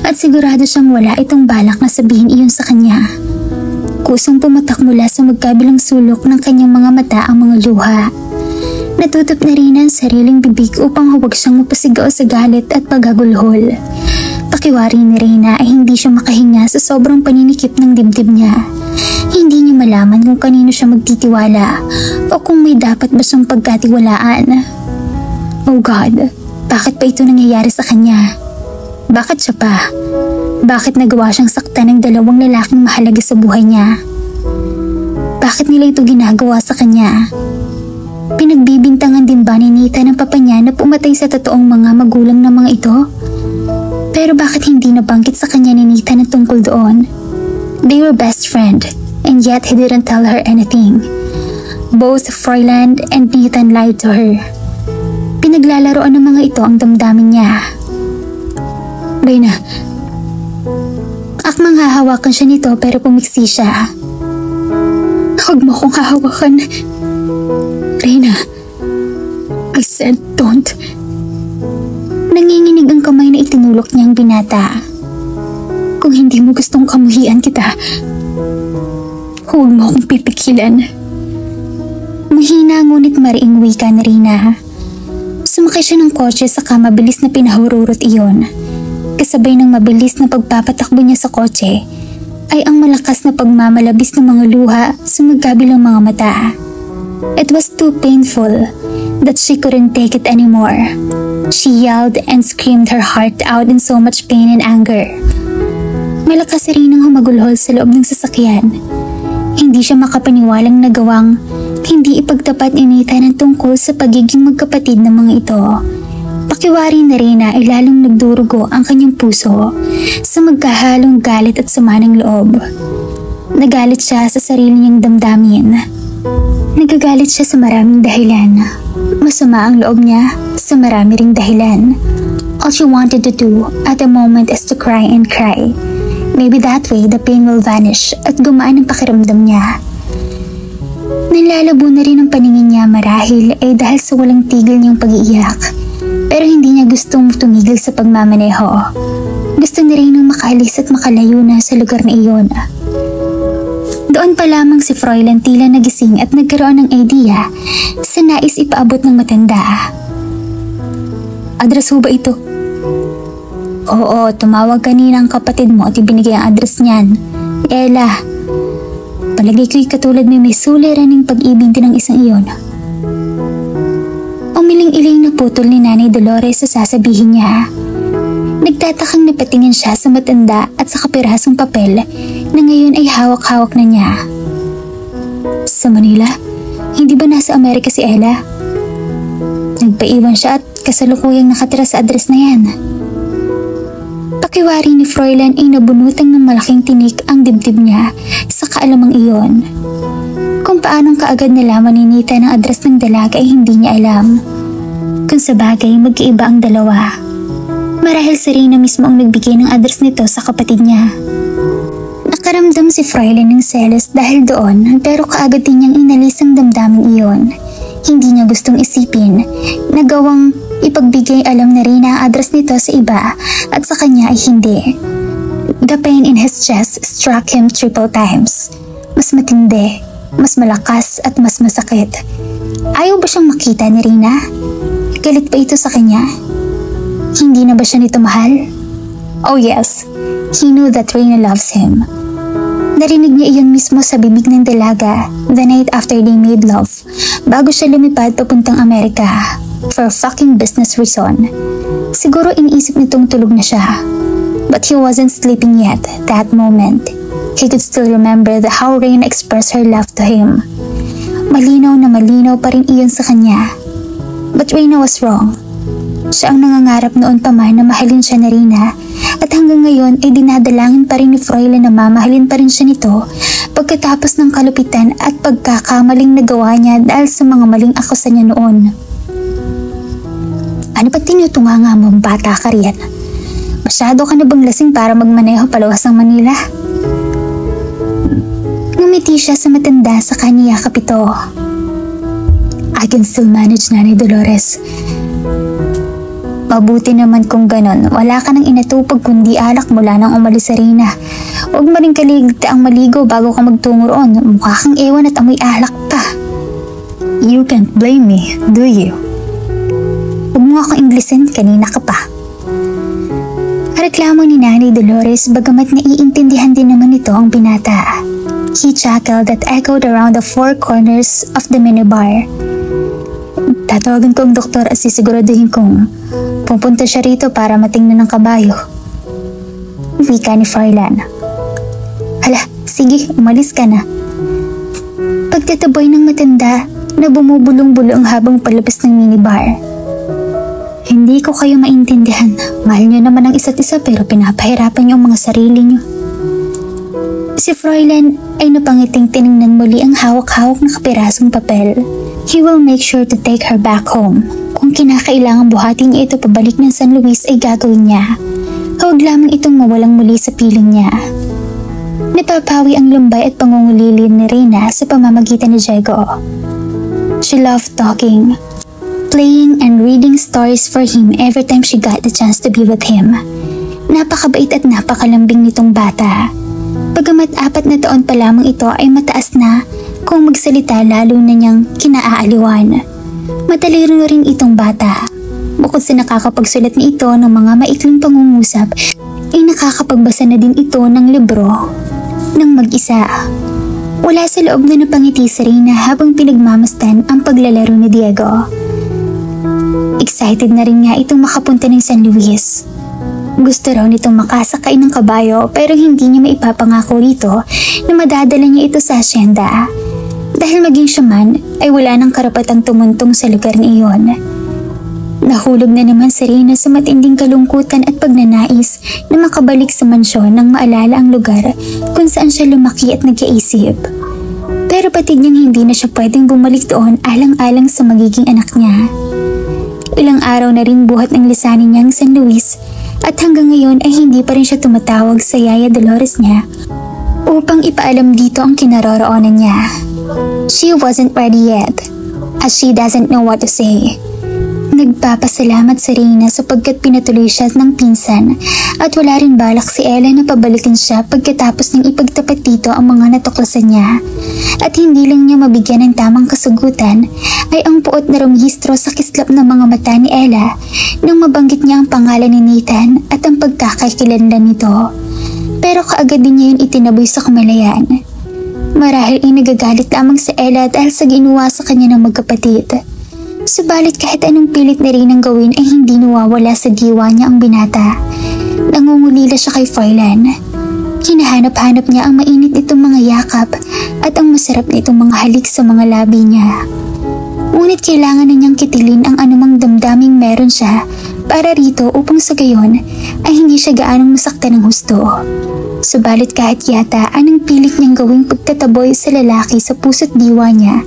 at sigurado siyang wala itong balak na sabihin iyon sa kanya. Kusang pumatak mula sa magkabilang sulok ng kanyang mga mata ang mga luha. Natutup na rin ang sariling bibig upang huwag siyang mapasigaw sa galit at pagagulhol. Pakiwari ni Reina ay hindi siya makahinga sa sobrang paninikip ng dibdib niya. Hindi niya malaman kung kanino siya magtitiwala o kung may dapat ba siyang pagkatiwalaan. Oh God, bakit pa ito nangyayari sa kanya? Bakit siya pa? Bakit nagawa siyang saktan ng dalawang lalaking mahalaga sa buhay niya? Bakit nila ito ginagawa sa kanya? Pinagbibintangan din ba ni Nathan ng papa niya na pumatay sa totoong mga magulang ng mga ito? Pero bakit hindi nabanggit sa kanya ni Nathan ang tungkol doon? They were best friend, and yet he didn't tell her anything. Both Froilan and Nathan lied to her. Pinaglalaroan ng mga ito ang damdamin niya. Reina, akmang hahawakan siya nito pero pumiksi siya. Huwag mo akong hahawakan. Reina, I said don't. Nanginginig ang kamay na itinulok niyang binata. Kung hindi mo gustong kamuhian kita, huwag mo akong pipigilan. Mahina ngunit mariing wika na Reina. Sumakay siya ng kotse saka mabilis na pinahururot iyon. Kasabay ng mabilis na pagpapatakbo niya sa kotse ay ang malakas na pagmamalabis ng mga luha sa magkabilang mga mata. It was too painful that she couldn't take it anymore. She yelled and screamed her heart out in so much pain and anger. Malakas rin ang humagulhol sa loob ng sasakyan. Hindi siya makapaniwalang nagawang hindi ipagtapat ni Nathan ang tungkol sa pagiging magkapatid ng mga ito. Pakiwari na Reina ay lalong nagdurugo ang kanyang puso sa magkahalong galit at sama ng loob. Nagalit siya sa sarili niyang damdamin. Nagagalit siya sa maraming dahilan. Masama ang loob niya sa marami ring dahilan. All she wanted to do at the moment is to cry and cry. Maybe that way the pain will vanish at gumaan ang pakiramdam niya. Nalalabo na rin ang paningin niya marahil ay dahil sa walang tigil niyang pag-iiyak. Pero hindi niya gustong tumigil sa pagmamaneho. Gusto niya rin ng makaalis at makalayo na sa lugar na iyon. Doon pa lamang si Froilan tila nagising at nagkaroon ng idea sa nais ipaabot ng matanda. Address ho ba ito? Oo, tumawag kanina ang kapatid mo at ibinigay ang address niyan. Ella, palagay ko'y katulad may suliran ng pag-ibig din ng isang iyon. Umiling-iling na putol ni Nanay Dolores sa sasabihin niya. Nagtatakang napatingin siya sa matanda at sa kapirasong papel na ngayon ay hawak-hawak na niya. Sa Manila? Hindi ba nasa Amerika si Ella? Nagpaiwan siya at kasalukuyang nakatira sa address na yan. Pakiwari ni Froilan ay nabunutang ng malaking tinik ang dibdib niya sa kaalamang iyon. Kung paanong kaagad nalaman ni Nita ng address ng dalaga ay hindi niya alam. Kung sa bagay, magkaiba ang dalawa. Marahil si Reyna mismo ang nagbigay ng address nito sa kapatid niya. Nakaramdam si Froilan ng selos dahil doon, pero kaagad din niyang inalis ang damdaming iyon. Hindi niya gustong isipin na gawang ipagbigay alam na Reyna ang address nito sa iba at sa kanya ay hindi. The pain in his chest struck him 3 times. Mas matindi, mas malakas at mas masakit. Ayaw ba siyang makita ni Reyna? Galit ba ito sa kanya? Hindi na ba siya nito mahal? Oh yes, he knew that Reyna loves him. Narinig niya iyon mismo sa bibig ng dalaga the night after they made love bago siya lumipad papuntang Amerika for fucking business reason. Siguro iniisip nitong tulog na siya. But he wasn't sleeping yet that moment. He could still remember how Reyna expressed her love to him. Malinaw na malinaw pa rin iyon sa kanya. But Reyna was wrong. Siya ang nangangarap noon pa man na mahalin siya ni Reyna at hanggang ngayon ay dinadalangin pa rin ni Froilan na mamahalin pa rin siya nito pagkatapos ng kalupitan at pagkakamaling nagawa niya dahil sa mga maling akusa niya noon. Ano ba tinutunganga mo, bata ka riyan? Masyado ka na bang lasing para magmaneho palawas ng Manila? Ngumiti siya sa matanda sa kanya kapito. I can still manage, Nanay Dolores. Mabuti naman kung ganon, wala ka nang inatupag kundi alak mula nang umalis sa Reyna. Huwag mo rin kaligtaang maligo bago ka magtungo roon, mukha kang ewan at amoy alak pa. You can't blame me, do you? Huwag mo akong Inglesin, kanina ka pa. Reklamo ni Nanay Dolores bagamat naiintindihan din naman ito ang binata. He chuckled that echoed around the 4 corners of the minibar. Tatawagan ko ang doktor at sisiguraduhin kong pupunta siya rito para matingnan ng kabayo. Wika ni Froilan. Hala, sige, umalis ka na. Pagtataboy ng matanda na bumubulong-bulong habang palabas ng minibar. Hindi ko kayo maintindihan. Mahal niyo naman ang isa't isa pero pinapahirapan niyo ang mga sarili niyo. Si Froilan ay napangiting tiningnan muli ang hawak-hawak na kapirasong papel. He will make sure to take her back home. Kung kinakailangan buhatin niya ito pabalik ng San Luis ay gagawin niya. Huwag lamang itong mawalang muli sa piling niya. Napapawi ang lumbay at pangungulili ni Reyna sa pamamagitan ni Diego. She loved talking, playing and reading stories for him every time she got the chance to be with him. Napakabait at napakalambing nitong bata. Bagamat 4 na taon pa lamang ito ay mataas na kung magsalita lalo na niyang kinaaaliwan. Matalino rin itong bata. Bukod sa nakakapagsulat ni ito ng mga maikling pangungusap, ay nakakapagbasa na din ito ng libro ng mag-isa. Wala sa loob na napangiti si Reyna habang pinagmamasdan ang paglalaro ni Diego. Excited na rin nga itong makapunta ng San Luis. Gusto raw nitong makasakay ng kabayo pero hindi niya maipapangako rito na madadala niya ito sa asyenda. Dahil maging siya man ay wala nang karapatang tumuntong sa lugar na iyon. Nahulog na naman si Reyna sa matinding kalungkutan at pagnanais na makabalik sa mansyon nang maalala ang lugar kung saan siya lumaki at nag-iisip. Pero patid niyang hindi na siya pwedeng bumalik doon alang-alang sa magiging anak niya. Ilang araw na rin buhat ng lisanin niyang San Luis at hanggang ngayon ay hindi pa rin siya tumatawag sa Yaya Dolores niya upang ipaalam dito ang kinaroroonan niya. She wasn't ready yet, as she doesn't know what to say. Nagpapasalamat si Reyna sapagkat pinatuloy siya ng pinsan at wala rin balak si Ella na pabalikin siya pagkatapos niyang ipagtapat dito ang mga natuklasan niya. At hindi lang niya mabigyan ng tamang kasagutan ay ang puot na rumihistro sa kislap ng mga mata ni Ella nang mabanggit niya ang pangalan ni Nathan at ang pagkakakilanlan nito. Pero kaagad din niya yun itinaboy sa kamalayan. Marahil ay nagagalit lamang si Ella dahil sa ginawa sa kanya ng magkapatid. Subalit kahit anong pilit na rin ang gawin ay hindi nawawala sa diwa niya ang binata. Nangungulila siya kay Froilan. Hinahanap-hanap niya ang mainit nitong mga yakap at ang masarap nitong mga halik sa mga labi niya. Ngunit kailangan na niyang kitilin ang anumang damdaming meron siya para rito upang sa gayon ay hindi siya gaanong masaktan ng husto. Subalit kahit yata anong pilit niyang gawing pagtataboy sa lalaki sa puso't diwa niya,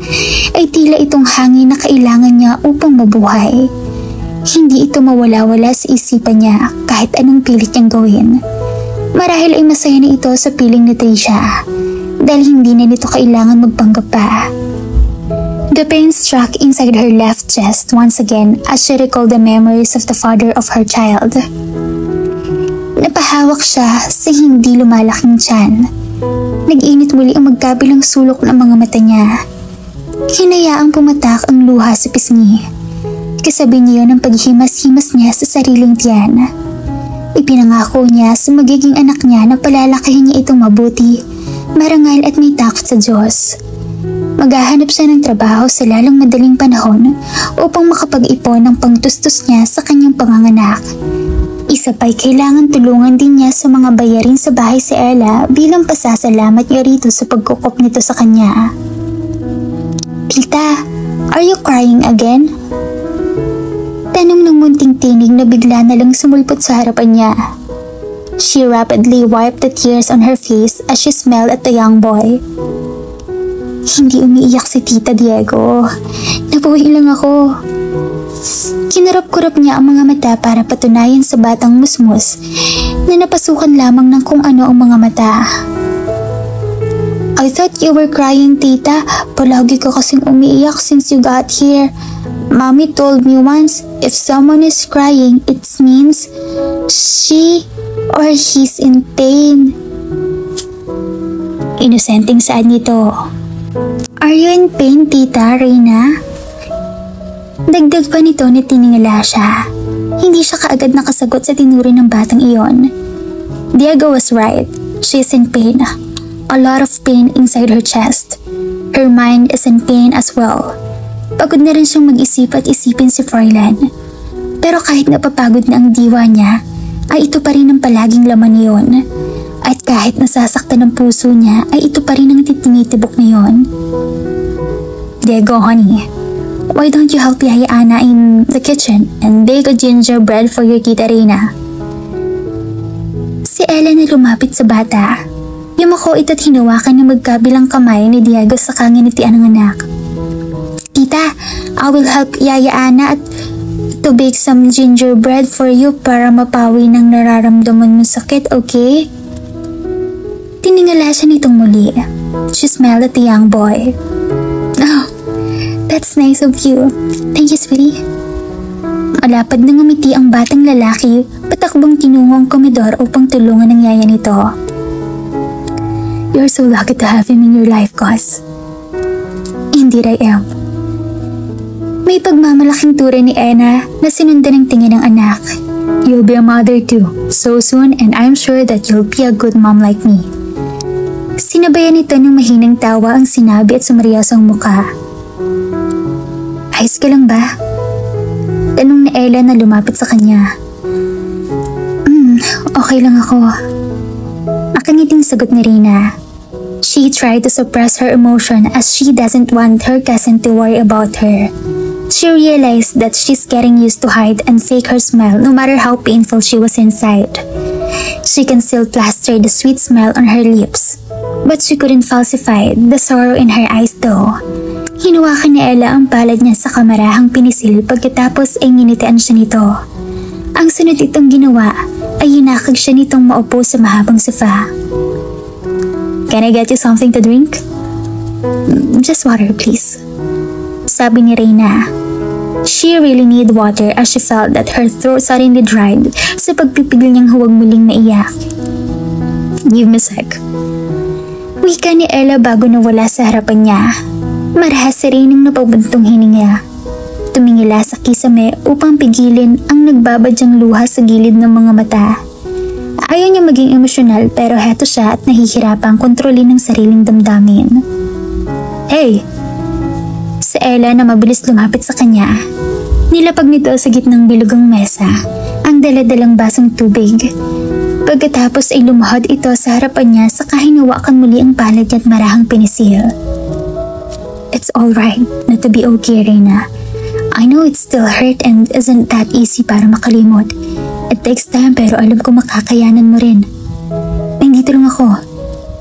ay tila itong hangin na kailangan niya upang mabuhay. Hindi ito mawala-wala sa isipan niya kahit anong pilit niyang gawin. Marahil ay masaya na ito sa piling ni Trisha dahil hindi na nito kailangan magpanggap pa. The pain struck inside her left chest once again as she recalled the memories of the father of her child. Napahawak siya sa hindi lumalaking tiyan. Nag-init muli ang magkabilang sulok ng mga mata niya. Hinayaang pumatak ang luha sa pisngi. Kasabi niya ng paghimas-himas niya sa sariling tiyan. Ipinangako niya sa magiging anak niya na palalakihin niya itong mabuti, marangal at may takot sa Diyos. Maghahanap siya ng trabaho sa lalong madaling panahon upang makapag-ipon ng pangtustos niya sa kanyang panganganak. Isa pa'y kailangan tulungan din niya sa mga bayarin sa bahay si Ella bilang pasasalamat niya rito sa pagkukop nito sa kanya. "Tita, are you crying again?" Tanong ng munting tinig na bigla na lang sumulpot sa harapan niya. She rapidly wiped the tears on her face as she smiled at the young boy. Hindi umiiyak si Tita Diego. Nabuhay lang ako. Kinurap-kurap niya ang mga mata para patunayan sa batang musmus na napasukan lamang ng kung ano ang mga mata. "I thought you were crying, Tita. Palagi ka kasing umiiyak since you got here. Mommy told me once, if someone is crying, it means she or he's in pain." Inosenteng saan nito. "Are you in pain, Tita Reyna?" Dagdag pa nito na tiningala siya. Hindi siya kaagad nakasagot sa tinuri ng batang iyon. Diego was right. She is in pain. A lot of pain inside her chest. Her mind is in pain as well. Pagod na rin siyang mag-isip at isipin si Froilan. Pero kahit napapagod na ang diwa niya, ay ito pa rin ang palaging laman niyon. At kahit nasasaktan ang puso niya, ay ito pa rin ang titinitibok niyon. "Diego, honey, why don't you help Yaya Ana in the kitchen and bake a gingerbread for your Tita Reyna?" Si Ella na lumapit sa bata. Yumako ito't hinawakan ng magkabilang kamay ni Diego sa kanginitian ng anak. "Tita, I will help Yaya Ana at to bake some gingerbread for you para mapawi ng nararamdaman mong sakit, okay?" Tiningala siya nitong muli. She smiled at the young boy. "Oh, that's nice of you. Thank you, sweetie." Malapad na ngumiti ang batang lalaki, patakbong tinungo ang komedor upang tulungan ng yaya nito. "You're so lucky to have him in your life, Cos." "Indeed I am." May pagmamalaking ture ni Ena na sinundan ng tingin ng anak. "You'll be a mother too, so soon, and I'm sure that you'll be a good mom like me." Sinabayan nito ng mahinang tawa ang sinabi at sumaryosang muka. "Ayos ka lang ba?" Tanong ni Ella na lumapit sa kanya. Okay lang ako." Makangiting sagot ni Rina. She tried to suppress her emotion as she doesn't want her cousin to worry about her. She realized that she's getting used to hide and fake her smile no matter how painful she was inside. She can still plaster the sweet smile on her lips, but she couldn't falsify the sorrow in her eyes though. Hinuwakan ni Ella ang palad niya sa kamarahang pinisil pagkatapos ay nginitian siya nito. Ang sunod itong ginawa ay hinakag siya nitong maupo sa mahabang sofa. "Can I get you something to drink?" "Just water, please," sabi ni Reyna. She really needed water as she felt that her throat suddenly dried sa pagpipigil niyang huwag muling naiyak. "Give me a sec." Wika ni Ella bago nawala sa harapan niya. Marahas si Reynang napabuntong hininga. Tumingila sa kisame upang pigilin ang nagbabadyang luha sa gilid ng mga mata. Ayaw niya maging emosyonal pero heto siya at nahihirapang kontrolin ng sariling damdamin. "Hey!" Si Ella na mabilis lumapit sa kanya. Nilapag nito sa gitnang bilugang mesa ang daladalang basong tubig. Pagkatapos ay lumuhod ito sa harapan niya saka hinawakan muli ang palad niya at marahang pinisil. "It's alright not to be okay, Reyna. I know it's still hurt and isn't that easy para makalimot. It takes time pero alam ko makakayanan mo rin. Nandito lang ako.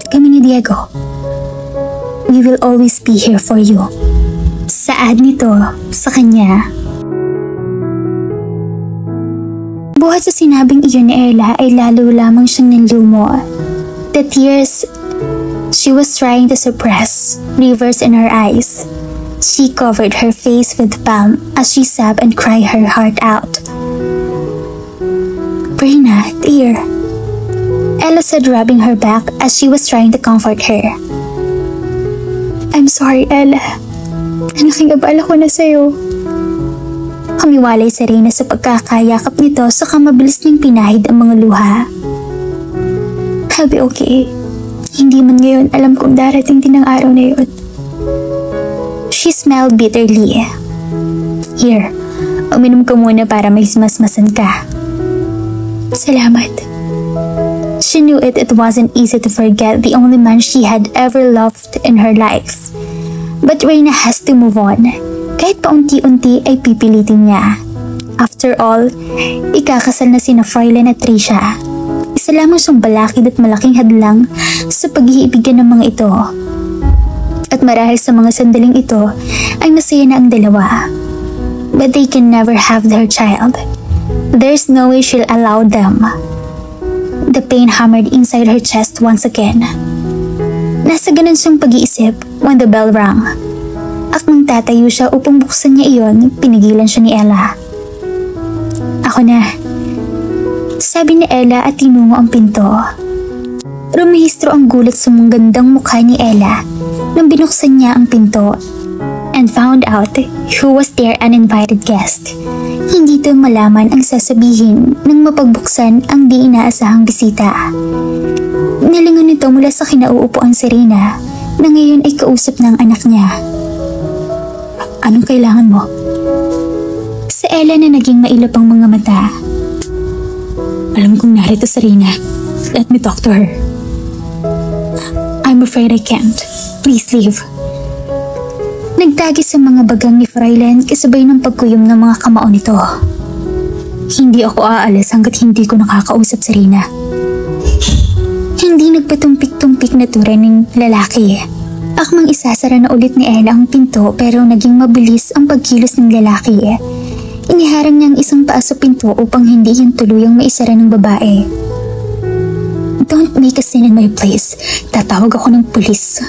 Kami ni Diego. We will always be here for you. Saad nito sa kanya. Buhat sa sinabing iyon ni Ella ay lalo lamang siyang nanlumo. The tears she was trying to suppress rivers in her eyes. She covered her face with palm as she sobbed and cried her heart out. Reina, dear, Ella said, rubbing her back as she was trying to comfort her. I'm sorry, Ella. Nakikabala ko na sa'yo. Humiwalay si Reina sa pagkakayakap nito saka mabilis niyang pinahid ang mga luha. I'll be okay. Hindi man ngayon alam kong darating din ang araw na yun. She smiled bitterly. Here, uminom ka muna para may masmasan ka. Salamat. She knew it wasn't easy to forget the only man she had ever loved in her life. But Reina has to move on. Kahit paunti-unti ay pipilitin niya. After all, ikakasal na sina Froilan at Tricia. Isa lamang siyang balakid at malaking hadlang sa pag-iibigan ng mga ito. At marahil sa mga sandaling ito ay masaya na ang dalawa. But they can never have their child. There's no way she'll allow them. The pain hammered inside her chest once again. Nasa ganun siyang pag-iisip when the bell rang. At nang tatayo siya upang buksan niya iyon, pinigilan siya ni Ella. Ako na. Sabi ni Ella at tinungo ang pinto. Rumihistro ang gulat sa mga gandang mukha ni Ella nang binuksan niya ang pinto and found out who was their uninvited guest. Hindi ito malaman ang sasabihin nang mapagbuksan ang di inaasahang bisita. Nalingon nito mula sa kinauupuan si Reina na ngayon ay kausap ng anak niya. Anong kailangan mo? Sa Ella na naging mailap ang mga mata. Alam kong narito si Reina. Let me talk to her. I'm afraid I can't. Please leave. Nagtagi sa mga bagang ni Froilan kasabay ng pagkuyom ng mga kamao nito. Hindi ako aalis hanggat hindi ko nakakausap si Reina. Hindi nagpatumpik-tumpik na tura ng lalaki. Akmang isasara na ulit ni Ella ang pinto pero naging mabilis ang pagkilos ng lalaki. Iniharang niya ang isang paa sa pinto upang hindi yan tuluyang maisara ng babae. Don't make a scene in my place. Tatawag ako ng pulis.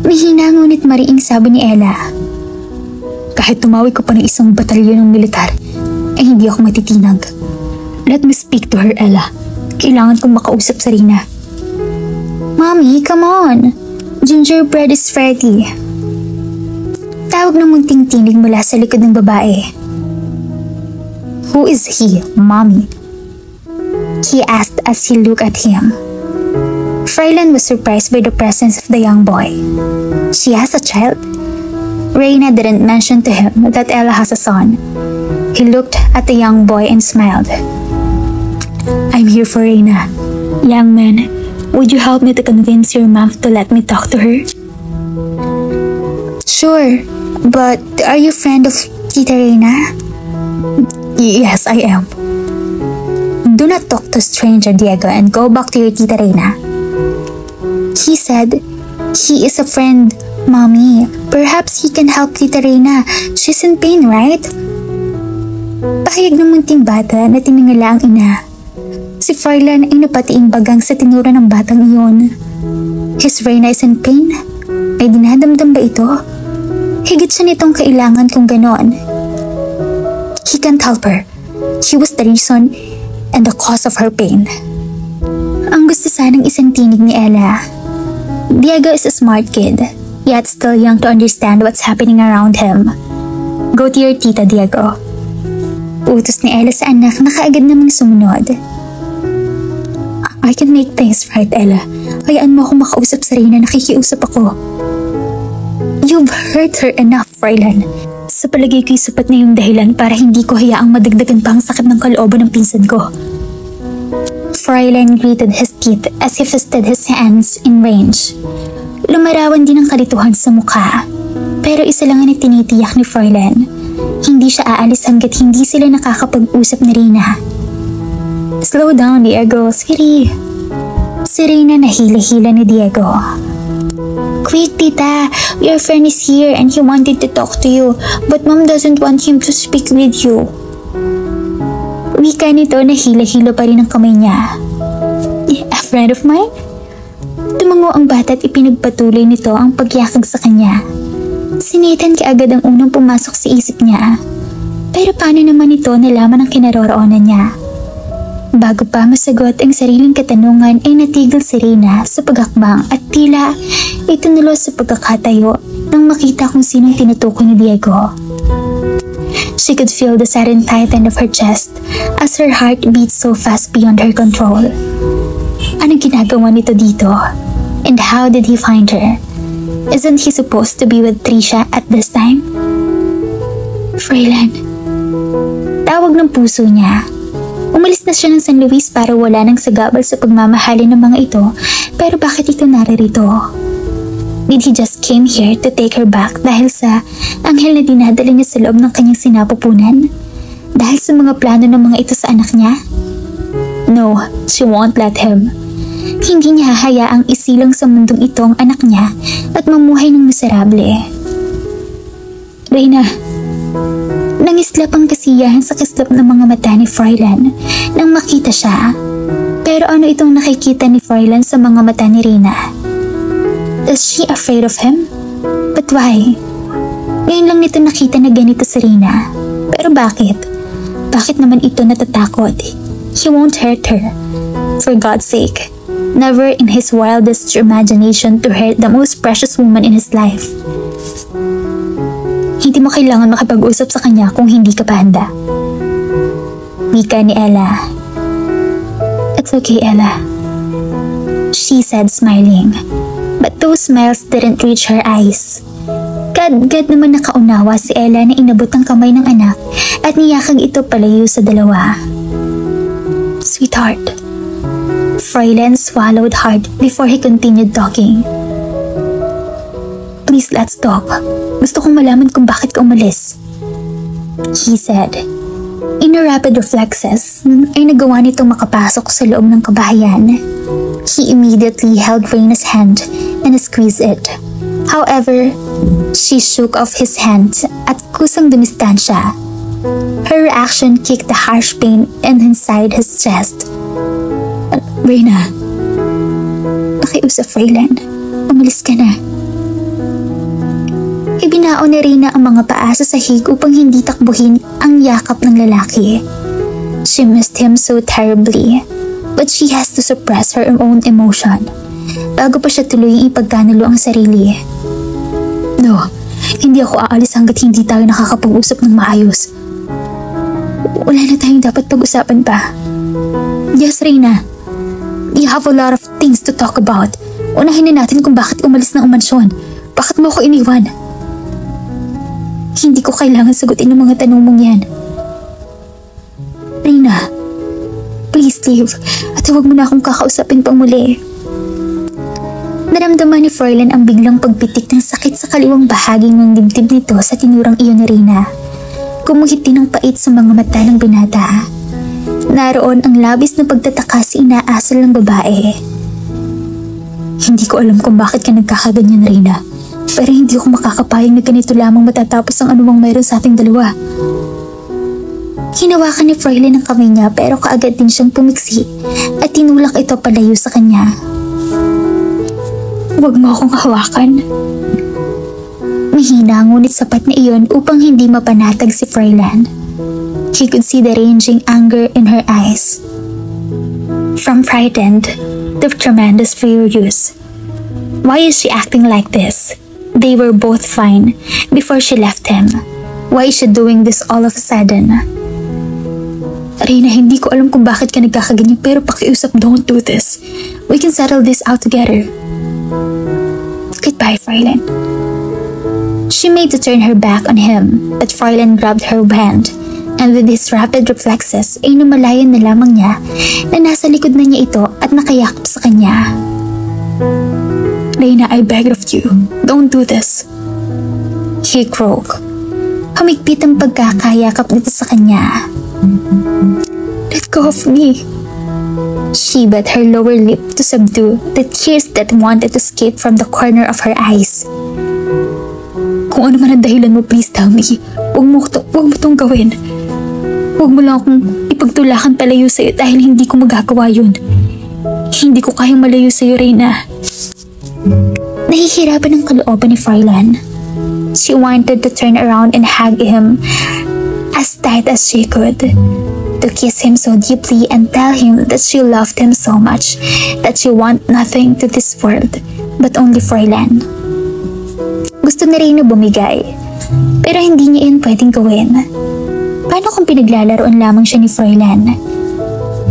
Mahina ngunit mariing sabi ni Ella. Kahit tumawag ko pa ng isang batalyon ng militar, ay hindi ako matitinag. Let me speak to her, Ella. Kailangan kong makausap sa Reina. Mommy, come on. Gingerbread is ready. Tawag ng munting tinig mula sa likod ng babae. Who is he, Mommy? He asked as he looked at him. Froilan was surprised by the presence of the young boy. She has a child? Reina didn't mention to him that Ella has a son. He looked at the young boy and smiled. I'm here for Reina. Young man, would you help me to convince your mom to let me talk to her? Sure, but are you a friend of Tita Reina? Yes, I am. Do not talk to stranger, Diego, and go back to your Tita Reina. He said he is a friend, Mommy. Perhaps he can help Tita Reina. She's in pain, right? Pahayag ng munting bata na tiningala ang ina. Si Froilan ay napatiing bagang sa tinura ng batang iyon. His Reina is in pain? Ay dinadamdam ba ito? Higit siya nitong kailangan kung ganon. He can't help her. He was the reason and the cause of her pain. Ang gusto sanang isang tinig ni Ella. Diego is a smart kid, yet still young to understand what's happening around him. Go to your tita, Diego. Utos ni Ella sa anak na kaagad namang sumunod. I can make things right, Ella. Hayaan mo akong makausap sa Reina, nakikiusap ako. You've hurt her enough, Froilan. Sa palagay ko'y sapat na yung dahilan para hindi ko hayaang madagdagan pa ang sakit ng kalooban ng pinsan ko. Froilan gritted his teeth as he fisted his hands in range. Lumarawan din ang kalituhan sa mukha. Pero isa lang ang tinitiyak ni Froilan. Hindi siya aalis hanggat hindi sila nakakapag-usap ni Reina. Slow down, Diego. Sweetie. Si Reyna nahila-hila ni Diego. Quick, tita. Your friend is here and he wanted to talk to you, but mom doesn't want him to speak with you. Wika nito na hila-hilo pa rin ang kamay niya. A friend of mine? Tumango ang bata at ipinagpatuloy nito ang pagyakag sa kanya. Si Nathan kaagad ang unang pumasok sa isip niya. Pero paano naman ito nalaman ang kinaroroonan niya? Bago pa masagot ang sariling katanungan ay natigil si Reyna sa paghakbang at tila itunulo sa pagkakatayo nang makita kung sinong tinutukoy ni Diego. She could feel the sudden tighten of her chest as her heart beat so fast beyond her control. Anong ginagawa nito dito? And how did he find her? Isn't he supposed to be with Trisha at this time? Freylan. Tawag ng puso niya. Umalis na siya ng San Luis para wala nang sagabal sa pagmamahalin ng mga ito, pero bakit ito naririto? Did he just came here to take her back dahil sa anghel na dinadala niya sa loob ng kanyang sinapupunan? Dahil sa mga plano ng mga ito sa anak niya? No, she won't let him. Hindi niya hahayaang isilang sa mundong ito ang anak niya at mamuhay ng miserable. Reyna. Nangislap ang kasiyahan sa kislap ng mga mata ni Freylan nang makita siya. Pero ano itong nakikita ni Freylan sa mga mata ni Reyna? Is she afraid of him? But why? Ngayon lang nito nakita na ganito si Reyna. Pero bakit? Bakit naman ito natatakot? He won't hurt her. For God's sake, never in his wildest imagination to hurt the most precious woman in his life. Hindi mo kailangan makipag-usap sa kanya kung hindi ka pa handa. Wika ni Ella. It's okay, Ella. She said smiling. But those smiles didn't reach her eyes. Agad naman nakaunawa si Ella na inabot ang kamay ng anak at niyakag ito palayo sa dalawa. Sweetheart. Freylan swallowed hard before he continued talking. Please, let's talk. Gusto kong malaman kung bakit ka umalis. He said. In a rapid reflexes, ay nagawa nitong makapasok sa loob ng kabahayan. He immediately held Reyna's hand and squeezed it. However, she shook off his hand at kusang dumistansya. Her reaction kicked the harsh pain inside his chest. Reyna, pakiusap, Freylan. Umalis ka na. Ibinaon ni Reyna ang mga paa sa sahig upang hindi takbuhin ang yakap ng lalaki. She missed him so terribly, but she has to suppress her own emotion bago pa siya tuluyang ipagkanulo ang sarili. No, hindi ako aalis hanggat hindi tayo nakakapag-usap ng maayos. Wala na tayong dapat pag-usapan pa. Yes, Reyna. We have a lot of things to talk about. Unahin na natin kung bakit umalis ng mansyon. Bakit mo ako iniwan? Hindi ko kailangan sagutin ng mga tanong mong yan. Reyna, please leave at huwag mo na akong kakausapin pang muli. Naramdaman ni Freylan ang biglang pagpitik ng sakit sa kaliwang bahagi ng dibdib nito sa tinurang iyon ni Reyna. Gumuhit din ng pait sa mga mata ng binata. Naroon ang labis na pagtataka sa inaasal ng babae. Hindi ko alam kung bakit ka nagkakaganyan, Reyna. Pero hindi ako makakapayag na ganito lamang matatapos ang anumang mayroon sa ating dalawa. Hinawakan ni Freylan ang kamay niya pero kaagad din siyang pumiksi at tinulak ito palayo sa kanya. Huwag mo akong hawakan. Mahina ngunit sapat na iyon upang hindi mapanatag si Freylan. He could see the raging anger in her eyes. From frightened to tremendous furious. Why is she acting like this? They were both fine before she left him. Why is she doing this all of a sudden? Reyna, hindi ko alam kung bakit ka nagkakaganyan pero pakiusap, don't do this. We can settle this out together. Goodbye, Freylan. She made to turn her back on him, but Freylan grabbed her hand, and with his rapid reflexes ay namalayan na lamang niya na nasa likod na niya ito at nakayakap sa kanya. Reyna, I beg of you, don't do this. He croaked. Humigpit ang pagkakayakap nito sa kanya. Let go of me. She bit her lower lip to subdue the tears that wanted to escape from the corner of her eyes. Kung ano man ang dahilan mo, please tell me. Huwag mo itong gawin. Huwag mo lang akong ipagtulakan palayo sa'yo dahil hindi ko magagawa yun. Hindi ko kayang malayo sa'yo, Reyna. Nahihirapan ang kalooban ni Froilan. She wanted to turn around and hug him as tight as she could, to kiss him so deeply and tell him that she loved him so much that she want nothing to this world but only Froilan. Gusto na rin na bumigay, pero hindi niya yun pwedeng gawin. Paano kung pinaglalaroan lamang siya ni Froilan?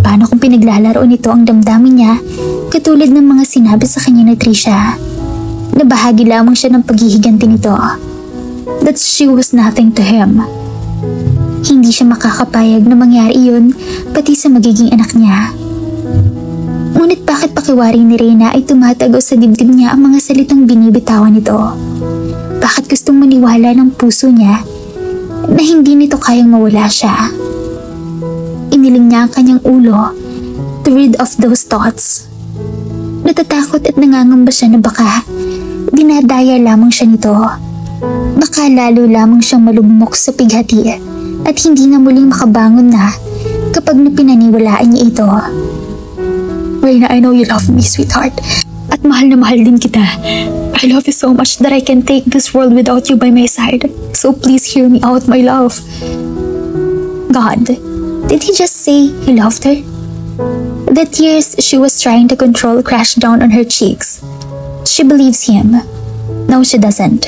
Paano kung pinaglalaroan nito ang damdamin niya katulad ng mga sinabi sa kanya ni Trisha, na bahagi lamang siya ng paghihiganti nito, that she was nothing to him. Hindi siya makakapayag na mangyari iyon pati sa magiging anak niya. Ngunit bakit pakiwari ni Reyna ay tumatago sa dibdib niya ang mga salitang binibitawan nito? Bakit gustong maniwala ng puso niya na hindi nito kayang mawala siya? Iniling niya ang kanyang ulo to rid of those thoughts. Natatakot at nangangamba siya na baka dinadaya lamang siya nito. Baka lalo lamang siyang malugmok sa pighati at hindi na muling makabangon na kapag napinaniwalaan niya ito. Reyna, I know you love me, sweetheart. At mahal na mahal din kita. I love you so much that I can take this world without you by my side. So please hear me out, my love. God, did he just say he loved her? The tears she was trying to control crashed down on her cheeks. She believes him. No, she doesn't.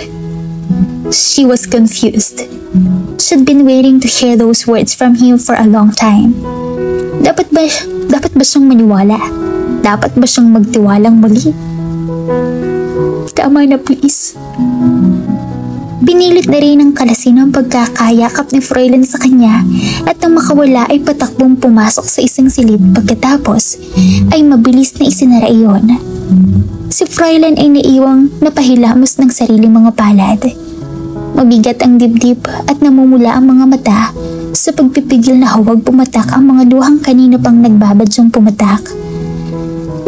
She was confused. She'd been waiting to hear those words from him for a long time. Dapat ba siyang maniwala? Dapat ba siyang magtiwalang muli? Tama na, please. Pinilit na rin ng kalasin ang pagkakayakap ni Froilan sa kanya at nang makawala ay patakbong pumasok sa isang silid pagkatapos ay mabilis na isinara iyon. Si Froilan ay naiwang napahilamos ng sariling mga palad. Mabigat ang dibdib at namumula ang mga mata sa pagpipigil na huwag pumatak ang mga luhang kanina pang nagbabadyong pumatak.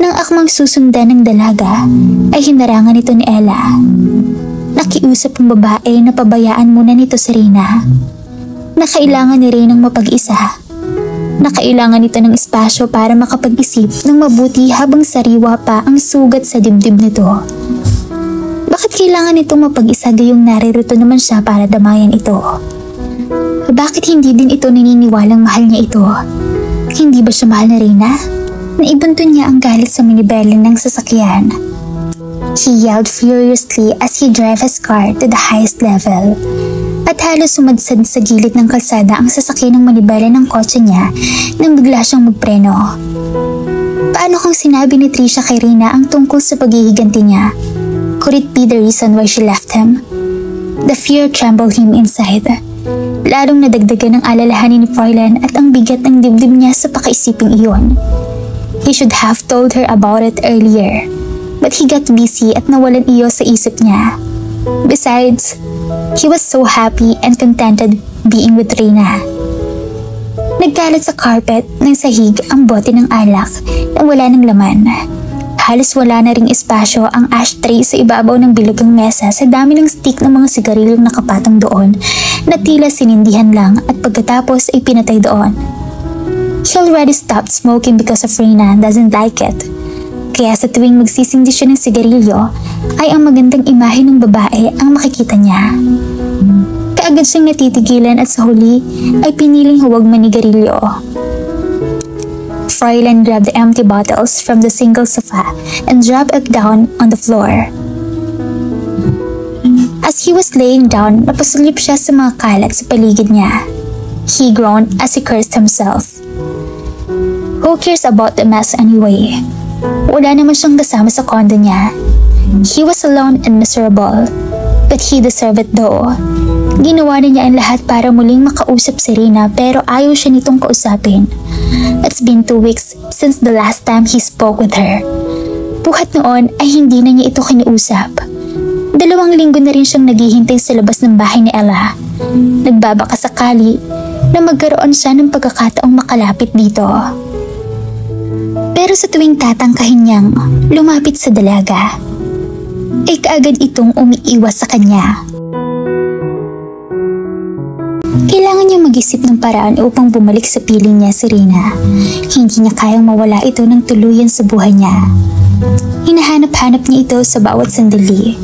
Nang akmang susundan ng dalaga ay hinarangan ito ni Ella. Nakiusap ang babae na pabayaan muna nito si Reyna. Nakailangan ni Reynang mapag-isa. Nakailangan nito ng espasyo para makapag-isip ng mabuti habang sariwa pa ang sugat sa dibdib nito. Bakit kailangan nito mapag-isa gayong naririto naman siya para damayan ito? Bakit hindi din ito naniniwalang mahal niya ito? Hindi ba siya mahal na Reyna? Naibunto niya ang galit sa minibelin ng sasakyan. He yelled furiously as he drove his car to the highest level. At halos sumadsad sa gilid ng kalsada ang sasakyan ng manibela ng kotse niya nang bigla siyang magpreno. Paano kung sinabi ni Trisha kay Reyna ang tungkol sa paghihiganti niya? Could it be the reason why she left him? The fear trembled him inside. Lalong nadagdagan ng alalahanin ni Froilan at ang bigat ng dibdib niya sa pakaisiping iyon. He should have told her about it earlier, but he got busy at nawalan iyo sa isip niya. Besides, he was so happy and contented being with Reyna. Nagkalat sa carpet ng sahig ang bote ng alak na wala ng laman. Halos wala na ring espasyo ang ashtray sa ibabaw ng bilugang mesa sa dami ng stick ng mga sigarilyong nakapatong doon na tila sinindihan lang at pagkatapos ay pinatay doon. He already stopped smoking because of Reyna and doesn't like it. Kaya sa tuwing magsisindi siya ng sigarilyo ay ang magandang imahe ng babae ang makikita niya. Kaagad siyang natitigilan at sa huli ay piniling huwag manigarilyo. Froilan grabbed the empty bottles from the single sofa and dropped it down on the floor. As he was laying down, napasulip siya sa mga kalat sa paligid niya. He groaned as he cursed himself. Who cares about the mess anyway? Wala naman siyang kasama sa condo niya. He was alone and miserable, but he deserved it though. Ginawa niya ang lahat para muling makausap si Reyna pero ayaw siya nitong kausapin. It's been 2 weeks since the last time he spoke with her. Buhat noon ay hindi na niya ito kiniusap. 2 linggo na rin siyang naghihintay sa labas ng bahay ni Ella. Nagbabaka sakali na magkaroon siya ng pagkakataong makalapit dito. Pero sa tuwing tatangkahin niyang lumapit sa dalaga, ay kaagad itong umiiwas sa kanya. Kailangan niya mag-isip ng paraan upang bumalik sa piling niya si Reyna. Hindi niya kayang mawala ito ng tuluyan sa buhay niya. Hinahanap-hanap niya ito sa bawat sandali.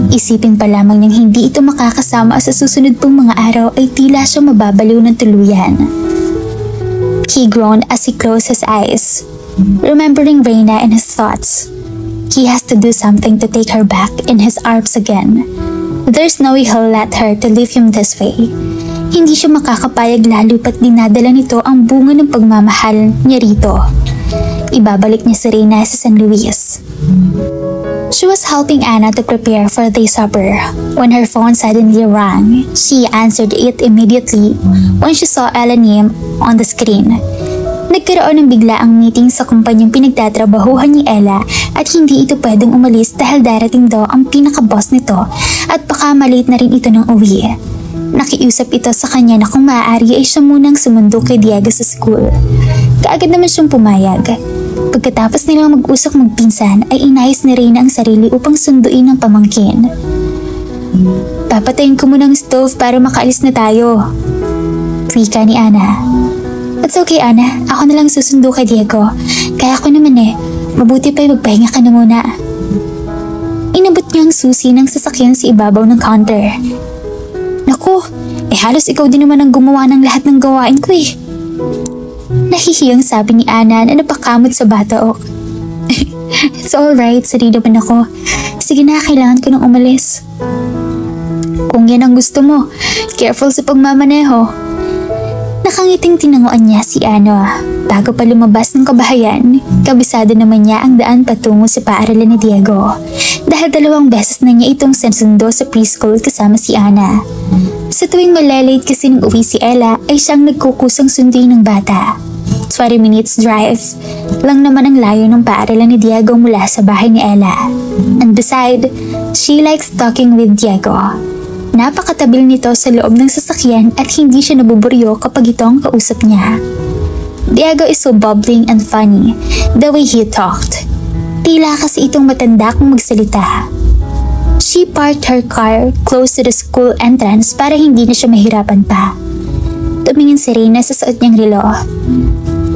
Isipin pa lamang niyang hindi ito makakasama sa susunod pong mga araw ay tila siya mababaliw ng tuluyan. He groaned as he closed his eyes, remembering Reyna and his thoughts. He has to do something to take her back in his arms again. There's no way he'll let her to leave him this way. Hindi siya makakapayag lalo pat dinadala nito ang bunga ng pagmamahal niya rito. Ibabalik niya si Reyna sa San Luis. She was helping Anna to prepare for their supper when her phone suddenly rang. She answered it immediately when she saw Ella's name on the screen. Nagkaroon ng biglaang meeting sa kumpanyang pinagtatrabahuhan ni Ella at hindi ito pwedeng umalis dahil darating daw ang pinaka-boss nito at baka malate na rin ito ng uwi. Nakiusap ito sa kanya na kung maaari ay siya munang sumundo kay Diego sa school. Kaagad naman siyang pumayag. Pagkatapos nilang mag-usap magpinsan ay inayos ni Reyna ang sarili upang sunduin ng pamangkin. Papatayin ko muna ang stove para makaalis na tayo, wika ni Anna. It's okay, Anna. Ako na lang susundo kay Diego. Kaya ko naman mabuti pa magpahinga ka na muna. Inabot niya ang susi ng sasakyan sa ibabaw ng counter. Naku, halos ikaw din naman ang gumawa ng lahat ng gawain ko . Nahihiyang sabi ni Anna na napakamot sa bataok. It's alright, sari naman ako. Sige na, kailangan ko nang umalis. Kung yan ang gusto mo, careful sa pagmamaneho. Nakangiting tinanguan niya si Anna. Bago pa lumabas ng kabahayan, kabisado naman niya ang daan patungo sa paaralan ni Diego. Dahil 2 beses na niya itong sinundo sa preschool kasama si Anna. Sa tuwing malalate kasi ng uwi si Ella ay siyang nagkukusang sunduin ng bata. 20 minutes drive lang naman ang layo ng paaralan ni Diego mula sa bahay ni Ella. And beside, she likes talking with Diego. Napakatabil nito sa loob ng sasakyan at hindi siya nabuburyo kapag ito ang kausap niya. Diego is so bubbling and funny the way he talked. Tila kasi itong matanda kung magsalita. She parked her car close to the school entrance para hindi na siya mahirapan pa. Tumingin si Reyna sa suot niyang relo.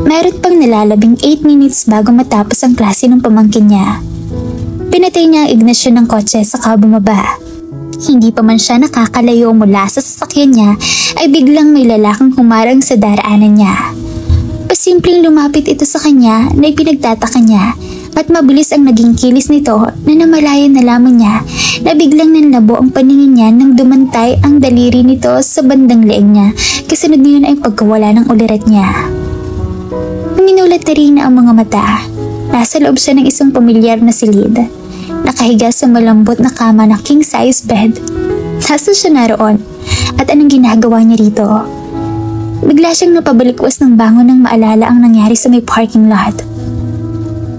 Meron pang nalalabing 8 minutes bago matapos ang klase ng pamangkin niya. Pinatay niya ang ignition ng kotse saka bumaba. Hindi pa man siya nakakalayo mula sa sasakyan niya ay biglang may lalaking humarang sa daraanan niya. Pasimpleng lumapit ito sa kanya na ipinagtataka niya at mabilis ang naging kilis nito na namalayan na lamang niya na biglang nanlabo ang paningin niya nang dumantay ang daliri nito sa bandang leeg niya. Kasunod niyon ay pagkawala ng ulirat niya. Minulat na rin ang mga mata. Nasa loob siya ng isang pamilyar na silid. Nakahiga sa malambot na kama na king-size bed. Nasaan siya naroon? At anong ginagawa niya rito? Bigla siyang napabalikwas ng bangon nang maalala ang nangyari sa may parking lot.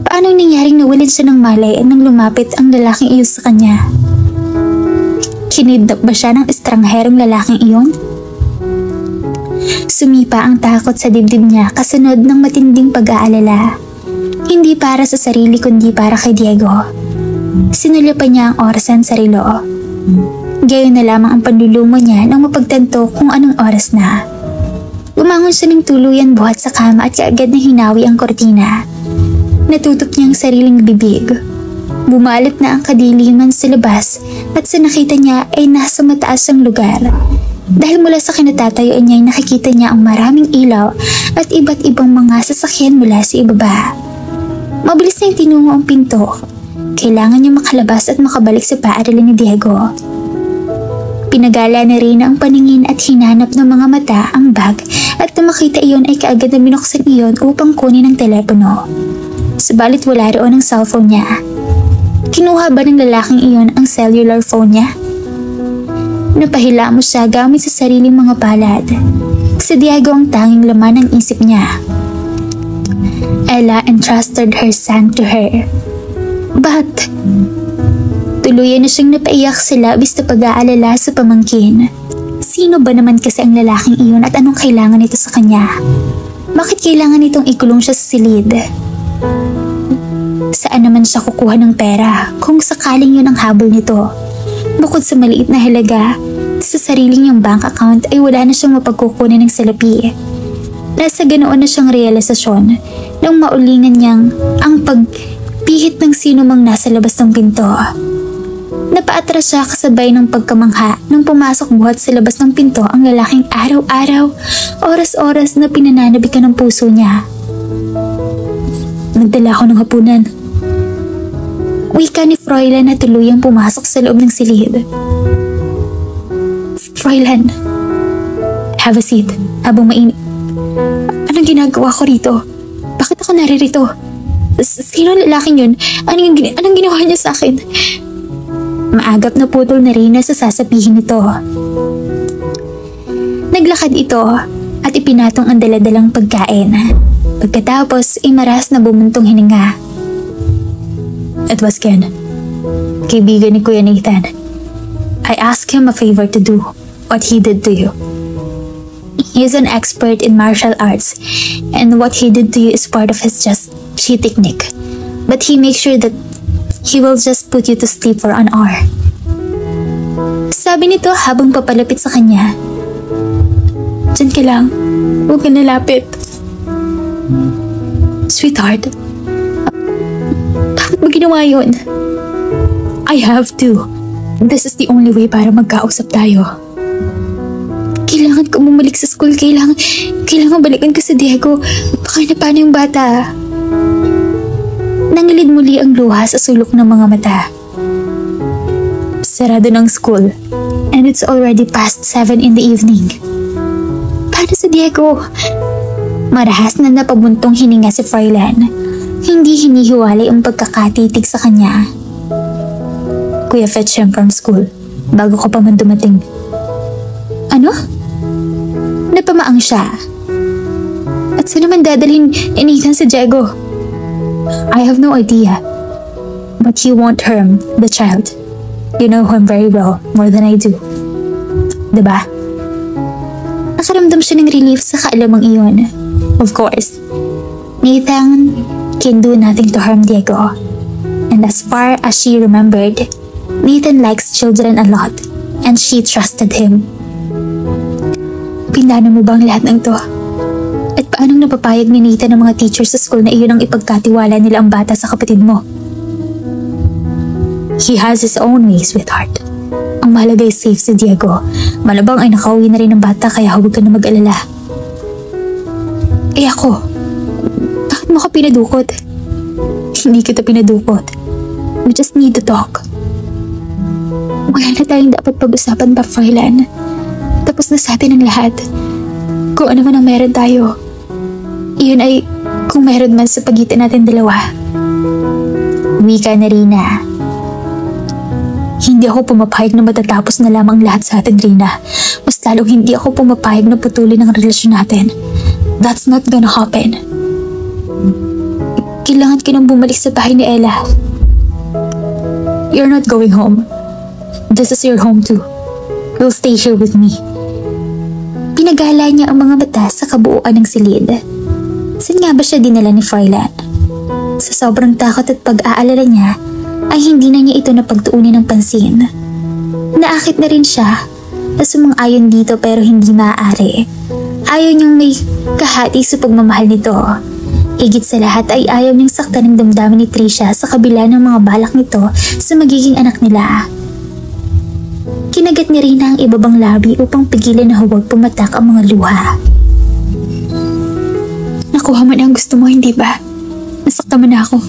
Paano nangyaring nawalan siya ng malay nang lumapit ang lalaking iyon sa kanya? Kinidnap ba siya ng estrangherong lalaking iyon? Sumipa ang takot sa dibdib niya kasunod ng matinding pag-aalala. Hindi para sa sarili kundi para kay Diego. Sinulya pa niya ang orasan sa relo. Gayon na lamang ang panlulumo niya nang mapagtanto kung anong oras na. Bumangon siya ng tuluyan buhat sa kama at kaagad na hinawi ang kortina. Natutok niya ang sariling bibig. Bumalat na ang kadiliman sa labas at sa nakita niya ay nasa mataas ang lugar. Dahil mula sa kinatatayuan niya ay nakikita niya ang maraming ilaw at iba't ibang mga sasakyan mula sa ibaba. Mabilis na yung tinungo ang pinto. Kailangan niya makalabas at makabalik sa paaralan ni Diego. Pinagala na rin ang paningin at hinanap ng mga mata ang bag at nang makita iyon ay kaagad na binuksan iyon upang kunin ang telepono. Subalit wala roon ang cellphone niya. Kinuha ba ng lalaking iyon ang cellular phone niya? Napahila mo siya gamit sa sariling mga palad. Si Diego ang tanging laman ng isip niya. Ella entrusted her son to her. But tuluyan na siyang napaiyak sa labis na pag-aalala sa pamangkin. Sino ba naman kasi ang lalaking iyon at anong kailangan nito sa kanya? Bakit kailangan itong ikulong siya sa silid? Saan naman siya kukuha ng pera kung sakaling yun ang habol nito? Bukod sa maliit na halaga, sa sarili niyang bank account ay wala na siyang mapagkukunan ng salapi. Nasa ganoon na siyang realisasyon nang maulingan niyang ang pagpihit ng sino mang nasa labas ng pinto. Napaatras siya kasabay ng pagkamangha nang pumasok buhat sa labas ng pinto ang lalaking araw-araw, oras-oras na pinananabikan ng puso niya. Nagdala ako ng hapunan. Wika ni Froilan na tuluyang pumasok sa loob ng silid. Froilan, have a seat habang mainit. Anong ginagawa ko rito? Bakit ako naririto? Sino ang lalaking yun? Anong ginawa niya sa akin? Maagap na putol na Reyna sa sasabihin nito. Naglakad ito at ipinatong ang daladalang pagkain. Pagkatapos ay maras na bumuntong hininga. It was Ken, kaibigan ni Kuya Nathan. I asked him a favor to do what he did to you. He is an expert in martial arts, and what he did to you is part of his just chi technique. But he makes sure that he will just put you to sleep for an hour. Sabi nito habang papalapit sa kanya. Diyan ka lang, huwag ka nalapit. Sweetheart, bakit mo ginawa yun? I have to. This is the only way para magkausap tayo. Kailangan ko bumalik sa school. Kailangan balikan ko si Diego. Baka na paano yung bata. Nangilid muli ang luha sa sulok ng mga mata. Sarado ng school. And it's already past 7 in the evening. Paano si Diego? Marahas na napabuntong hininga si Froilan. Hindi hinihiwalay ang pagkakatitig sa kanya. Kuya, fetch him from school bago ko pa man dumating. Ano? Napamaang siya. At saan naman dadalhin ni Nathan si Diego? I have no idea. But you won't harm the child. You know him very well, more than I do. Diba? Nakaramdam siya ng relief sa kaalamang iyon. Of course, Nathan can do nothing to harm Diego. And as far as she remembered, Nathan likes children a lot, and she trusted him. Pinano mo ba ang lahat ng to? At paanong napapayag ni Nathan ng mga teachers sa school na iyon ang ipagkatiwala nila ang bata sa kapatid mo? He has his own way, sweetheart. Ang mahalaga ay safe si Diego. Malabang ay nakauwi na rin ang bata kaya huwag ka na mag-alala. Eh ako, bakit mo ka pinadukot? Hindi kita pinadukot. We just need to talk. Wala na tayong dapat pag-usapan pa, Froilan. Tapos na sa atin ang lahat. Kung ano man ang meron tayo. Iyon ay kung meron man sa pagitan natin dalawa. Wika na Reyna. Hindi ako pumapayag na matatapos na lamang lahat sa atin, Reyna. Mas lalong hindi ako pumapayag na putulin ang relasyon natin. That's not gonna happen. Kailangan ka nang bumalik sa bahay ni Ella. You're not going home. This is your home too. You'll stay here with me. Pinagala niya ang mga mata sa kabuuan ng silid. Saan nga ba siya dinala ni Froilan? Sa sobrang takot at pag-aalala niya, ay hindi na niya ito napagtuunin ng pansin. Naakit na rin siya na sumang-ayon dito pero hindi maaari. Ayaw niyang may kahati sa pagmamahal nito. Higit sa lahat ay ayaw niyang saktan ng damdamin ni Trisha sa kabila ng mga balak nito sa magiging anak nila. Kinagat niya rin ang ibabang labi upang pigilan na huwag pumatak ang mga luha. Nakuha mo na ang gusto mo, hindi ba? Nasaktan mo na ako.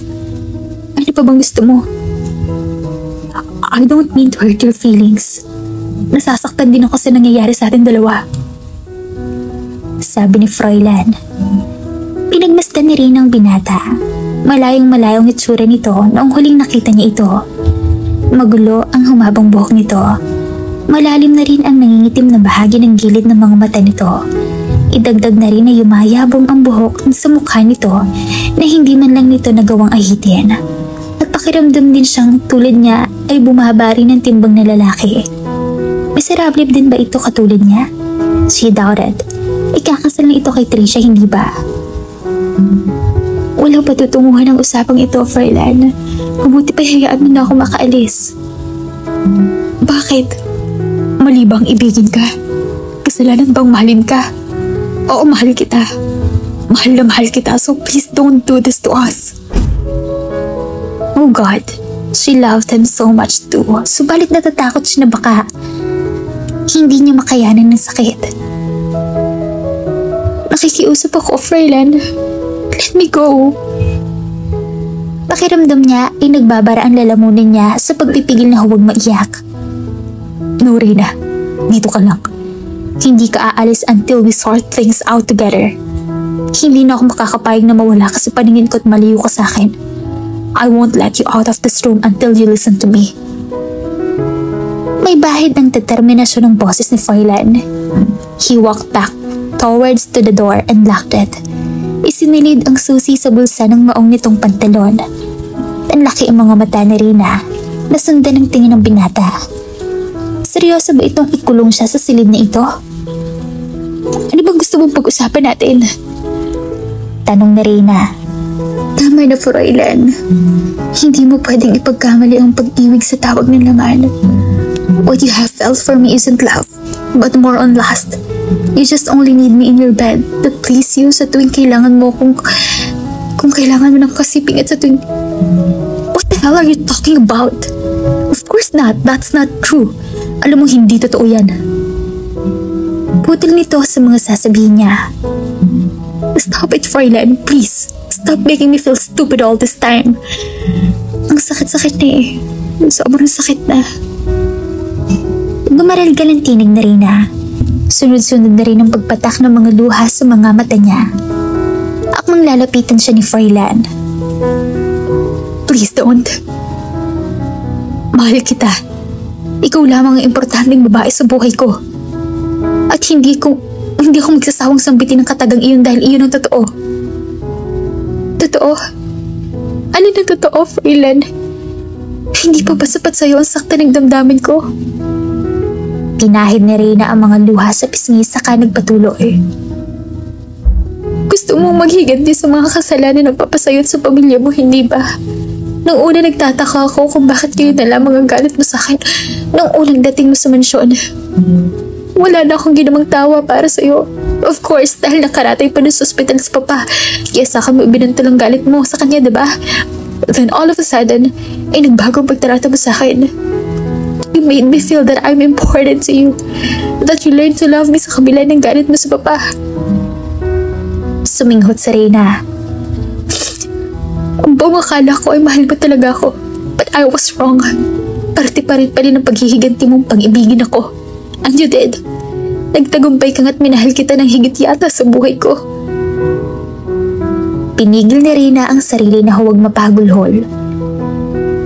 Ano pa bang gusto mo? I don't mean to hurt your feelings. Nasasaktan din ako sa nangyayari sa ating dalawa. Sabi ni Froilan. Pinagmasdan ni Reyna ang binata. Malayong-malayong itsura nito noong huling nakita niya ito. Magulo ang humabang buhok nito. Malalim na rin ang nangingitim na bahagi ng gilid ng mga mata nito. Idagdag na rin na yumayabong ang buhok sa mukha nito na hindi man lang nito nagawang ahitin. At pakiramdam din siyang tulad niya ay bumaba rin ng timbang na lalaki. Miserable din ba ito katulad niya? She doubted. Ikakasal na ito kay Trisha, hindi ba? Walang patutunguhan ang usapang ito, Froilan. Mabuti pa hayaan mo na ako makaalis. Bakit? Mali bang ibigin ka? Kasalanan bang mahalin ka? Oo, mahal kita. Mahal na mahal kita, so please don't do this to us. Oh God, she loved him so much too. Subalit natatakot siya na baka hindi niya makayanan ng sakit. Nakikiusap ako, Froilan. Let me go. Pakiramdam niya ay nagbabara ang lalamunan niya sa pagpipigil na huwag maiyak. No, Reyna. Dito ka lang. Hindi ka aalis until we sort things out together. Hindi na ako makakapayag na mawala ka sa paningin ko at maliw ka sa akin. I won't let you out of this room until you listen to me. May bahid ng determinasyon ng boses ni Froilan. He walked back towards to the door and locked it. Isinilid ang susi sa bulsa ng maong nitong pantalon. Nanlaki ang mga mata ni Reyna, nasundan ng tingin ng binata. Seryoso ba itong ikulong siya sa silid na ito? Ano bang gusto mong pag-usapan natin? Tanong ni Reyna. Tama na, Froilan. Hindi mo pwedeng ipagkamali ang pag-ibig sa tawag ng laman. What you have felt for me isn't love, but more on lust. You just only need me in your bed to please you sa tuwing kailangan mo kung kailangan mo ng kasiping at sa tuwing... What the hell are you talking about? Of course not. That's not true. Alam mo, hindi totoo yan. Putol nito sa mga sasabihin niya. Stop it, Froilan. Please. Stop making me feel stupid all this time. Ang sakit-sakit na eh. Sobrang sakit na. Gumaralgal ang tinig na Reyna. Sunod-sunod na rin ang pagpatak ng mga luha sa mga mata niya. Akmang lalapitan siya ni Froilan. Please don't. Mahal kita. Ikaw lamang ang importanteng babae sa buhay ko. At hindi ako magsasawang sambitin ng katagang iyon dahil iyon ang totoo. Totoo? Alin ang totoo, Froilan? Hindi pa ba sapat sa'yo ang sakta ng damdamin ko? Pinahid ni Reyna ang mga luha sa pisngi saka nagpatuloy. Gusto mong maghiganti sa mga kasalanan ng papasayot sa pamilya mo, hindi ba? Nung una nagtataka ako kung bakit kayo na lamang ang galit mo sa akin nung unang dating mo sa mansyon. Wala na akong ginamang tawa para sa'yo. Of course, dahil nakaratay pa nun sa ospital si Papa. Kaya saka mo ibinanto lang galit mo sa kanya, diba? Then all of a sudden, ay nagbagong pagtarata mo sa akin. You made me feel that I'm important to you. That you learned to love me sa kabila ng galit mo sa Papa. Suminghot si Reyna. Ang buong akala ko ay mahal mo talaga ako. But I was wrong. Parte pa rin pala ng paghihiganti mong pag-ibigin ako. And you did. Nagtagumpay ka nga't minahal kita ng higit yata sa buhay ko. Pinigil ni Reyna ang sarili na huwag mapagulhol.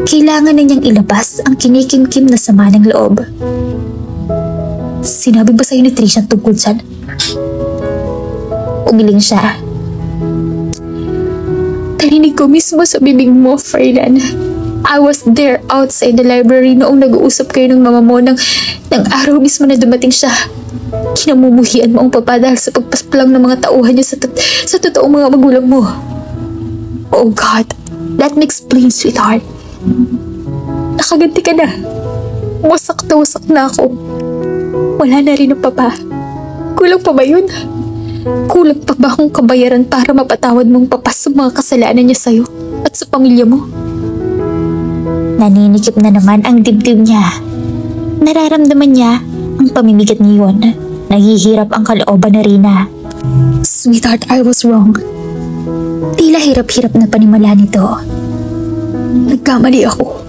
Kailangan na niyang ilabas ang kinikimkim na sama ng loob. Sinabi ba sa'yo ni Trisha tungkol dyan? Umiling siya. Narinig ko mismo sa bibig mo, Froilan. I was there outside the library noong nag-uusap kayo ng mama mo ng araw mismo na dumating siya. Kinamumuhian mo ang papa dahil sa pagpasplang ng mga tauhan niya sa totoong mga magulang mo. Oh God, let me explain, sweetheart. Nakaganti ka na. Wasak na ako. Wala na rin ang papa. Kulang pa ba yun? Kulang pa ba akong kabayaran para mapatawad mong papa sa mga kasalanan niya sa'yo at sa pamilya mo? Naninikip na naman ang dibdib niya. Nararamdaman niya ang pamimigat niyon. Naghihirap ang kalooban na Reyna. Sweetheart, I was wrong. Tila hirap-hirap na panimala nito. Nagkamali ako.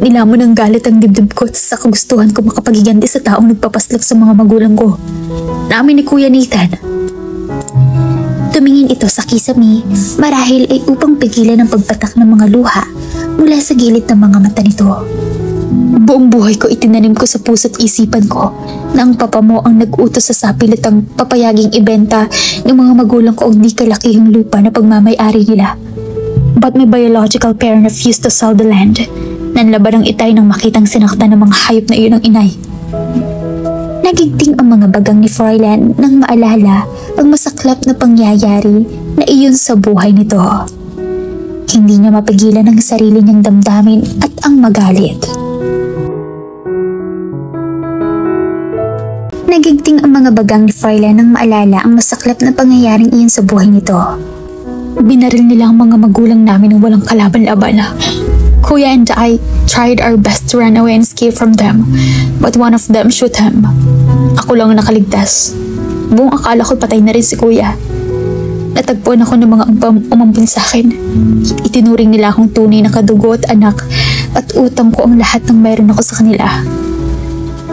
Nilamon ng galit ang dibdib ko sa kagustuhan ko makapagiganti sa taong nagpapaslak sa mga magulang ko. Namin ni Kuya Nathan. Tumingin ito sa kisame, marahil ay upang pigilan ang pagpatak ng mga luha mula sa gilid ng mga mata nito. Buong buhay ko itinanim ko sa puso't isipan ko na ang papa mo ang nag-utos sa sapilitang papayaging ibenta ng mga magulang ko ang di kalakihang lupa na pagmamay-ari nila. But my biological parent refused to sell the land. Nanlaban ang itay nang makitang sinaktan ng mga hayop na iyon ng inay. Nagigting ang mga bagang ni Froilan nang maalala ang masaklap na pangyayari na iyon sa buhay nito. Hindi niya mapigilan ang sarili niyang damdamin at ang magalit. Nagigting ang mga bagang ni Froilan nang maalala ang masaklap na pangyayaring iyon sa buhay nito. Binaril nila ang mga magulang namin ng walang kalaban-laban. Kuya and I tried our best to run away and escape from them, but one of them shoot him. Ako lang ang nakaligtas. Buong akala ko patay na rin si Kuya. Natagpuan ako ng mga umampun sa akin. Itinuring nila akong tunay na kadugo at anak at utang ko ang lahat ng mayroon ako sa kanila.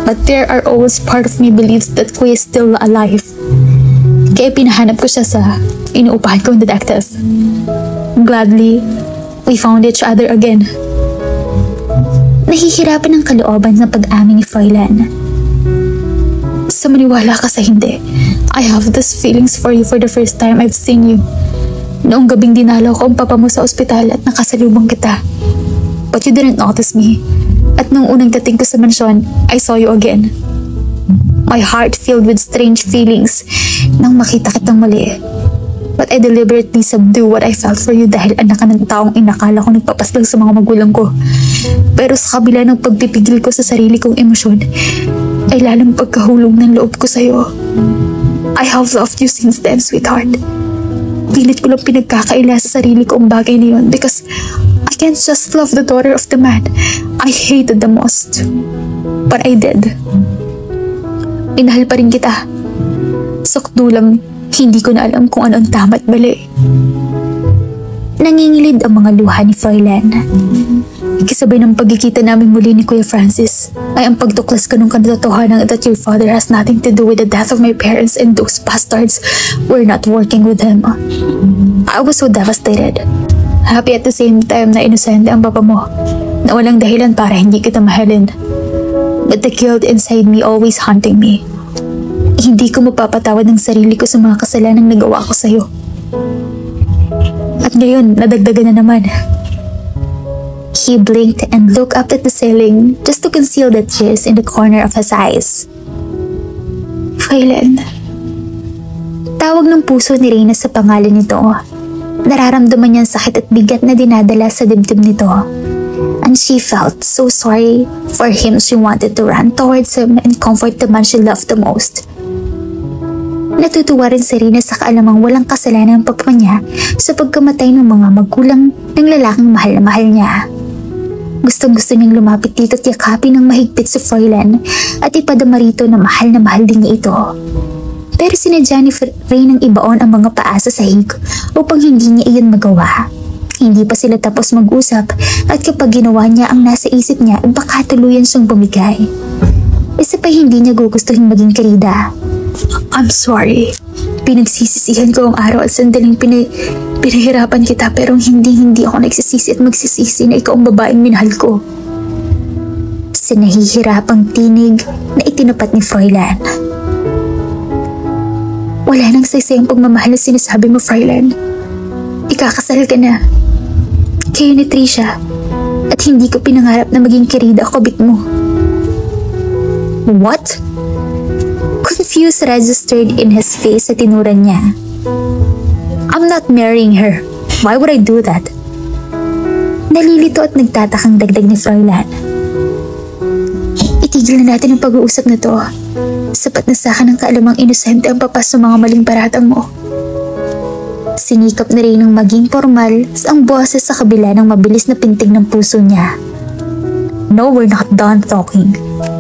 But there are always part of me believes that Kuya is still alive. Kaya pinahanap ko siya sa inuupahan kong detective. Gladly, we found each other again. Nahihirapan ang kalooban sa pag-amin ni Froilan. Sa maniwala ka sa hindi, I have these feelings for you for the first time I've seen you. Noong gabing dinalaw ko ang papa mo sa ospital at nakasalubong kita. But you didn't notice me. At nung unang dating ko sa mansyon, I saw you again. My heart filled with strange feelings nang makita kitang mali. But I deliberately subdue what I felt for you dahil anak ka ng taong inakala ko nagpapaslang sa mga magulang ko. Pero sa kabila ng pagpipigil ko sa sarili kong emosyon, ay lalong pagkahulong ng loob ko sa'yo. I have loved you since then, sweetheart. Pilit ko lang pinagkakaila sa sarili ko ang bagay na yun because I can't just love the daughter of the man I hated the most. But I did. Minahal pa rin kita. Sukdo lang, hindi ko na alam kung ano ang tama at mali. Nangingilid ang mga luha ni Froilan. Ikisabay ng pagkikita namin muli ni Kuya Francis ay ang pagtuklas ko ng katotohanan that your father has nothing to do with the death of my parents and those bastards were not working with him. I was so devastated. Happy at the same time na inosente ang papa mo na walang dahilan para hindi kita mahalin. But the guilt inside me always haunting me. Hindi ko mapapatawad ng sarili ko sa mga kasalanang nagawa ko sa'yo. At ngayon, nadagdagan na naman. He blinked and looked up at the ceiling just to conceal the tears in the corner of his eyes. Froilan. Tawag ng puso ni Reyna sa pangalan nito. Nararamdaman niya ang sakit at bigat na dinadala sa dibdib nito. And she felt so sorry for him. She wanted to run towards him and comfort the man she loved the most. Natutuwa rin si Reyna sa kaalamang walang kasalanan ang papa niya sa pagkamatay ng mga magulang ng lalaking mahal na mahal niya. Gustong-gusto niyang lumapit dito at yakapin ng mahigpit si Froilan at ipadama rito na mahal din niya ito. Pero sinadya ni Reynang ibaon ang mga paa sa sahig upang hindi niya iyon magawa. Hindi pa sila tapos mag-usap at kapag ginawa niya ang nasa isip niya, baka tuluyan siyang bumigay. Isa pa hindi niya gugustuhin maging karida. I'm sorry. Pinagsisisihan ko ang araw at sandaling pinahirapan kita pero hindi ako nagsisisi at magsisisi na ikaw ang babaeng minahal ko. Sa nahihirapang tinig na itinapat ni Froilan. Wala nang saysayang pagmamahal na sinasabi mo, Froilan. Ikakasal ka na. Kayo ni Trisha. At hindi ko pinangarap na maging kirida o kabit mo. What? Confused registered in his face sa tinuran niya. I'm not marrying her. Why would I do that? Nalilito at nagtatakang dagdag ni Froilan. Itigil na natin ang pag-uusap na to. Sapat na sa akin ang kaalamang inosente ang papas sa mga maling paratang mo. Sinikap na rin ng maging formal ang boses sa kabila ng mabilis na pintig ng puso niya. No, we're not done talking.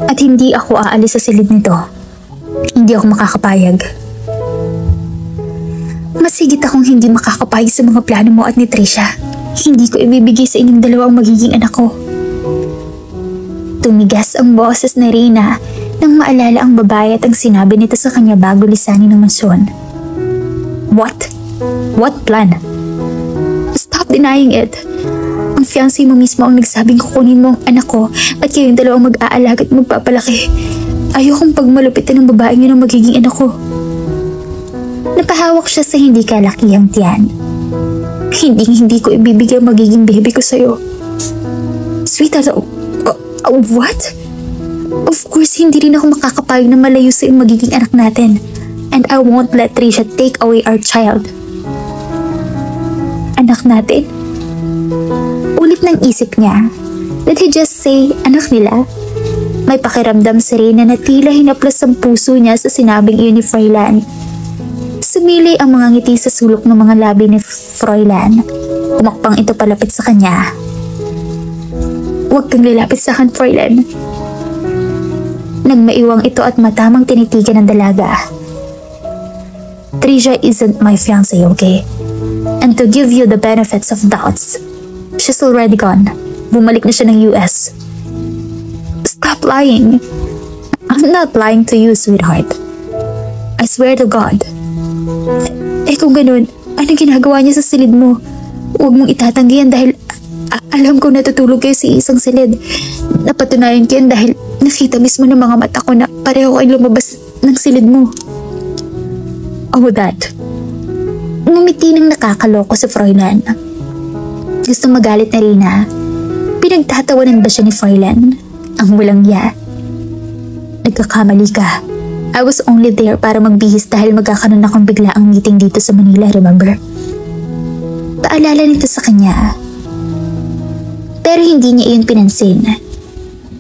At hindi ako aalis sa silid nito. Hindi ako makakapayag. Masigit akong hindi makakapayag sa mga plano mo at ni Trisha. Hindi ko ibibigay sa inyong dalawa ang magiging anak ko. Tumigas ang boses ni Reyna nang maalala ang babae at ang sinabi nito sa kanya bago lisanin ng mansyon. What? What plan? Stop denying it. Ang fiancé mo mismo ang nagsabing kukunin mo ang anak ko at kayong dalawang mag-aalaga at magpapalaki. Ayokong pagmalupitan ng babaeng yun ang magiging anak ko. Napahawak siya sa hindi kalakihang tiyan. Hindi ko ibibigay ang magiging baby ko sa'yo. Sweetheart, what? Of course, hindi rin ako makakapayag na malayo sa yung magiging anak natin. And I won't let Trisha take away our child. Anak natin? Ulit ng isip niya. Did he just say anak nila? May pakiramdam si Reyna na tila hinaplas ang puso niya sa sinabing iyon ni Froilan. Sumili ang mga ngiti sa sulok ng mga labi ni Froilan. Umakpang ito palapit sa kanya. Huwag kang lalapit sa akin, Froilan. Nagmaiwang ito at matamang tinitigan ng dalaga. Trisha isn't my fiancé, okay? And to give you the benefits of doubts, she's already gone. Bumalik na siya ng US. Stop lying. I'm not lying to you, sweetheart. I swear to God. Kung ganun, anong ginagawa niya sa silid mo? Huwag mong itatanggi yan dahil alam ko natutulog kayo sa isang silid. Napatunayan ko yan dahil nakita mismo ng mga mata ko na pareho kayong lumabas ng silid mo. Oh, Dad. Ngumiti ng nakakaloko si Froilan. Gusto magalit na Reyna. Pinagtatawanan ba siya ni Froilan? Ang walang ya. Nagkakamali ka. I was only there para magbihis dahil magkakaroon akong biglaang meeting dito sa Manila, remember? Paalala nito sa kanya. Pero hindi niya iyon pinansin.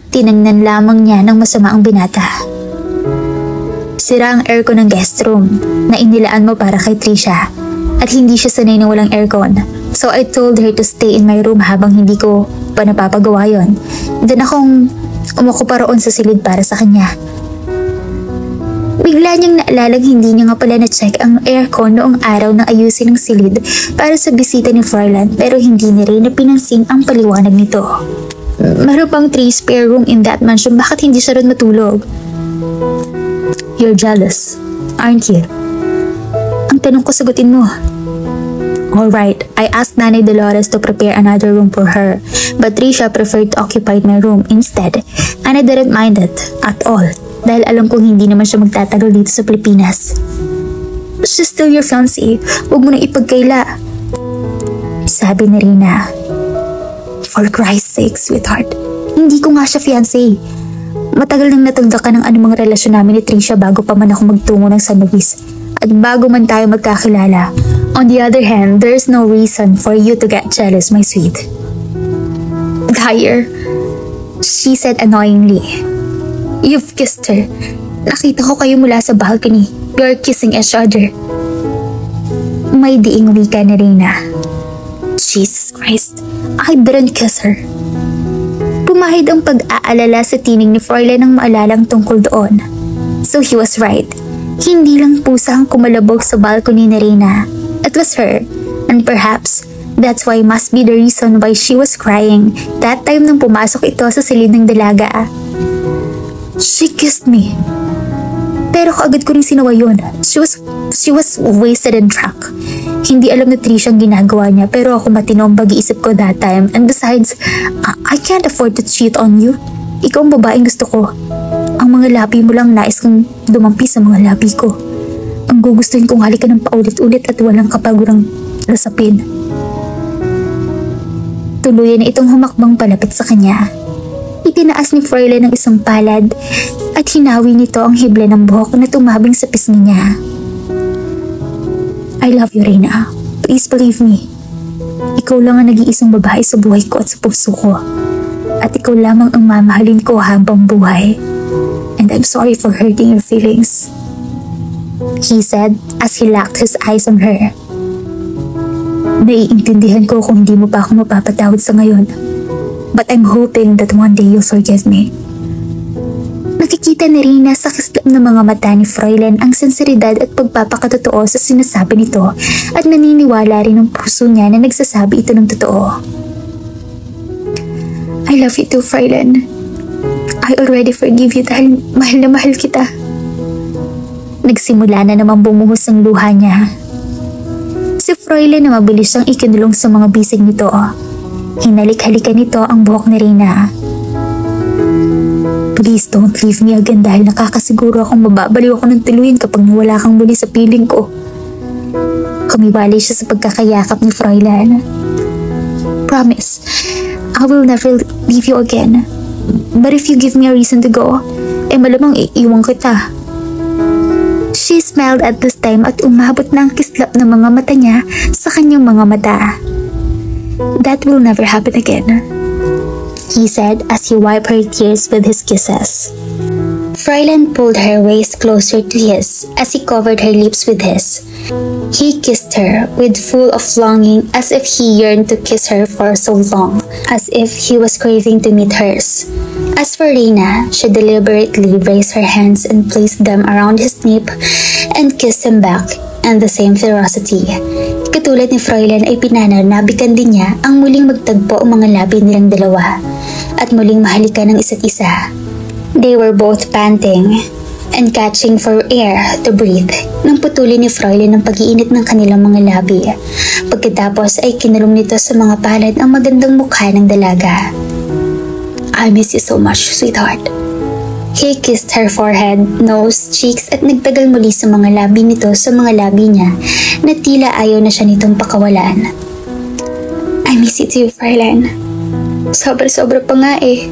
Tinangnan lamang niya ng masama ang binata. Sira ang aircon ng guest room na inilaan mo para kay Trisha at hindi siya sanay na walang aircon. So I told her to stay in my room habang hindi ko pa napapagawa yon. Then akong umako pa roon sa silid para sa kanya. Bigla niyang naalalang hindi niya nga pala na-check ang aircon noong araw na ayusin ng silid para sa bisita ni Froilan pero hindi na rin napinansin ang paliwanag nito. Meron pang 3 spare room in that mansion, bakit hindi siya ron matulog? You're jealous, aren't you? Ang tanong ko sagutin mo. Alright, I asked Nanay Dolores to prepare another room for her, but Trisha preferred to occupy my room instead, and I didn't mind it at all dahil alam kong hindi naman siya magtatagal dito sa Pilipinas. She's still your fiancé, huwag mo nang ipagkaila. Sabi ni Reyna. For Christ's sake, sweetheart, hindi ko nga siya fiancé. Matagal nang natulda ka ng anumang relasyon namin ni Trisha bago pa man ako magtungo ng San Luis at bago man tayo magkakilala. On the other hand, there's no reason for you to get jealous, my sweet. Dyer, she said annoyingly. You've kissed her. Nakita ko kayo mula sa balcony. You're kissing each other. May diing wika ni Reyna. Jesus Christ, I didn't kiss her. Pumahid ang pag-aalala sa tinig ni Froilan nang maalalang tungkol doon. So he was right. Hindi lang pusa ang kumalabog sa balcony ni Reyna. It was her, and perhaps that's why must be the reason why she was crying that time nang pumasok ito sa silid ng dalaga. She kissed me. Pero kaagad ko rin sinawa yun. She was wasted and drunk. Hindi alam na Trisha ang ginagawa niya pero ako matino ang pag-iisip ko that time. And besides, I can't afford to cheat on you. Ikaw ang babaeng gusto ko. Ang mga labi mo lang nais kong dumampi sa mga labi ko. Ang gugustuhin kong halikan ng paulit-ulit at walang kapagurang lasapin. Tuluyan na itong humakbang palapit sa kanya. Itinaas ni Froilan ng isang palad at hinawi nito ang hibla ng buhok na tumabing sa pisngi niya. I love you, Reyna. Please believe me. Ikaw lang ang nag-iisang babae sa buhay ko at sa puso ko. At ikaw lamang ang mamahalin ko habang buhay. And I'm sorry for hurting your feelings. He said as he locked his eyes on her. Naiintindihan ko kung hindi mo pa ako mapapatawad sa ngayon. But I'm hoping that one day you'll forgive me. Nakikita ni Reyna sa kislap ng mga mata ni Froilan ang sinseridad at pagpapakatotoo sa sinasabi nito at naniniwala rin ang puso niya na nagsasabi ito ng totoo. I love you too, Froilan. I already forgive you dahil mahal na mahal kita. Nagsimula na naman bumuhos ang luha niya. Si Froilan na mabilis siyang ikinulong sa mga bisig nito. Hinalik-halikan nito ang buhok ni Reyna. Please don't leave me again dahil nakakasiguro akong mababaliw ako ng tuluyan kapag nawala kang muli sa piling ko. Kumiwalay siya sa pagkakayakap ni Froilan. Promise, I will never leave you again. But if you give me a reason to go, malamang iiwan kita. She smiled at this time at umabot na ang kislap ng mga mata niya sa kanyang mga mata. That will never happen again, he said as he wiped her tears with his kisses. Fräulein pulled her waist closer to his as he covered her lips with his. He kissed her with full of longing, as if he yearned to kiss her for so long, as if he was craving to meet hers. As for Reina, she deliberately raised her hands and placed them around his nape and kissed him back and the same ferocity. Katulad ni Fräulein ay pinananabikan din niya ang muling magtagpo ang mga labi nilang dalawa at muling mahalikan ng isa't isa. They were both panting and catching for air to breathe nang putulin ni Fräulein ang pag-iinit ng kanilang mga labi. Pagkatapos ay kinulong nito sa mga palad ang magandang mukha ng dalaga. I miss you so much, sweetheart. He kissed her forehead, nose, cheeks at nagtagal muli sa mga labi nito sa mga labi niya na tila ayaw na siya nitong pakawalan. I miss you too, Fräulein. Sobra-sobra pa nga eh.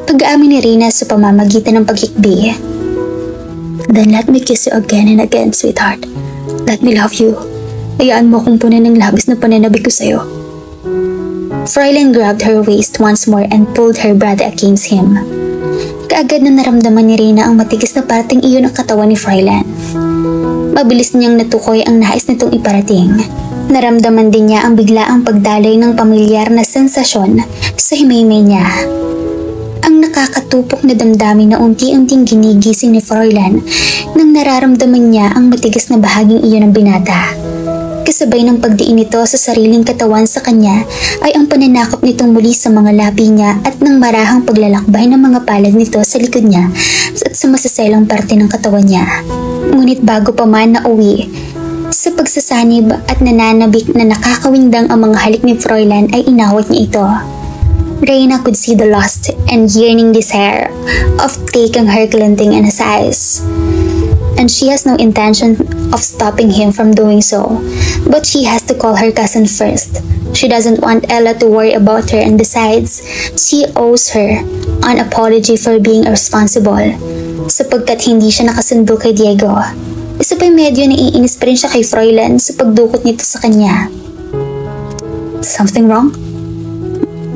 Pag-aamin ni Reina sa pamamagitan ng paghikbi. Then let me kiss you again and again, sweetheart. Let me love you. Hayaan mo akong punan ng labis na pananabik ko sa'yo. Fräulein grabbed her waist once more and pulled her brother against him. Kaagad na naramdaman ni Reina ang matigas na parting iyon ng katawan ni Fräulein. Mabilis niyang natukoy ang nais nitong iparating. Naramdaman din niya ang biglaang pagdaloy ng pamilyar na sensasyon sa himay-himay niya. Ang nakakatupok na damdamin na unti-unting ginigising ni Fräulein nang nararamdaman niya ang matigas na bahaging iyon ng binata. Kasabay ng pagdiin nito sa sariling katawan sa kanya ay ang pananakop nitong muli sa mga labi niya at ng marahang paglalakbay ng mga palad nito sa likod niya at sa masaselang parte ng katawan niya. Ngunit bago pa man na uwi, sa pagsasanib at nananabik na nakakawindang ang mga halik ni Fräulein ay inawat niya ito. Reina could see the lust and yearning desire of taking her glinting in his eyes. And she has no intention of stopping him from doing so, but she has to call her cousin first. She doesn't want Ella to worry about her, and besides, she owes her an apology for being irresponsible, sapagkat hindi siya nakasundo kay Diego. Isa pa medyo naiinis pa rin siya kay Fräulein sa pagdukot nito sa kanya. Something wrong?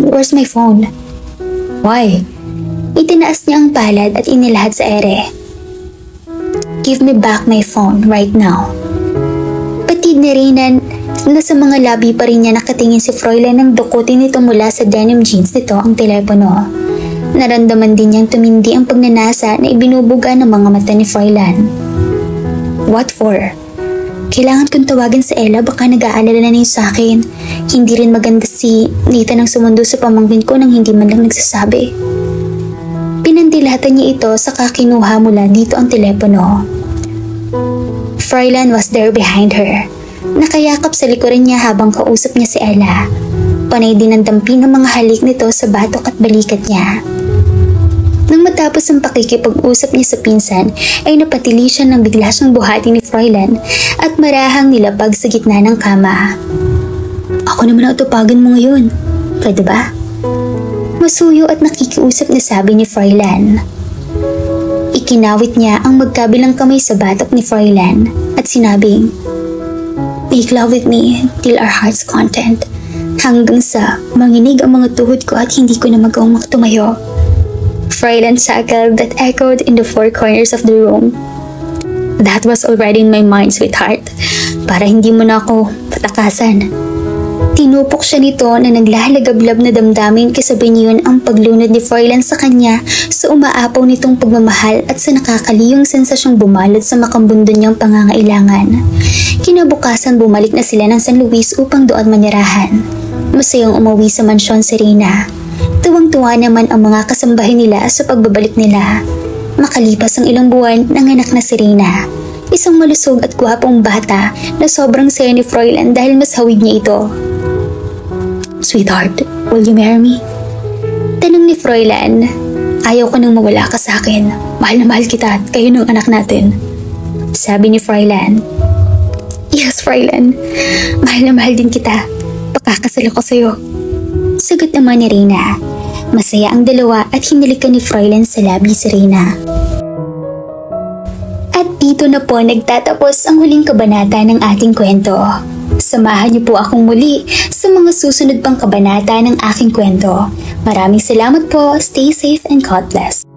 Where's my phone? Why? Itinaas niya ang palad at inilahad sa ere. Give me back my phone right now. Patid ni Reina na sa mga labi pa rin niya nakatingin si Fräulein nang dukutin nito mula sa denim jeans nito ang telepono. Naramdaman din niyang tumindi ang pagnanasa na ibinubuga ng mga mata ni Fräulein. What for? Kailangan kong tawagan si Ella, baka nag-aalala na niya sa akin. Hindi rin maganda si Nathan ang sumundo sa pamangkin ko nang hindi man lang nagsasabi. Pinandilatan niya ito saka kinuha mula dito ang telepono. Fräulein was there behind her. Nakayakap sa likuran niya habang kausap niya si Ella. Panay din ang dampi ng mga halik nito sa batok at balikat niya. Nang matapos ang pakikipag-usap niya sa pinsan, ay napatili siya nang bigla siyang buhati ni Fräulein at marahang nilapag sa gitna ng kama. Ako naman ang tupagan mo ngayon. Pwede ba? Masuyo at nakikiusap na sabi ni Fräulein. Ikinawit niya ang magkabilang kamay sa batok ni Fräulein at sinabing, Make love with me till our hearts content, hanggang sa manginig ang mga tuhod ko at hindi ko na magawang tumayo. Fräulein chuckled that echoed in the four corners of the room. That was already in my mind, sweetheart. Para hindi mo na ako patakasan. Tinupok siya nito na naglalagablab na damdamin kasabay niyon ang paglunod ni Fräulein sa kanya sa umaapaw nitong pagmamahal at sa nakakaliyong sensasyong bumalot sa makambundo niyang pangangailangan. Kinabukasan bumalik na sila ng San Luis upang doon manirahan. Masayang umuwi sa mansyon si Reina. Tuwang-tuwa naman ang mga kasambahay nila sa pagbabalik nila. Makalipas ang ilang buwan, nanganak na si Reina. Isang malusog at gwapong bata na sobrang saya ni Fräulein dahil mas hawig niya ito. Sweetheart, will you marry me? Tanong ni Fräulein. Ayaw ko nang mawala ka sa akin. Mahal na mahal kita at kayo ng anak natin. Sabi ni Fräulein. Yes, Fräulein. Mahal na mahal din kita. Pakakasal ako sa'yo. Sagot naman ni Reina. Masaya ang dalawa at hinalikan ni Fräulein sa labi si Reina. At dito na po nagtatapos ang huling kabanata ng ating kwento. Samahan niyo po akong muli sa mga susunod pang kabanata ng aking kwento. Maraming salamat po. Stay safe and God bless.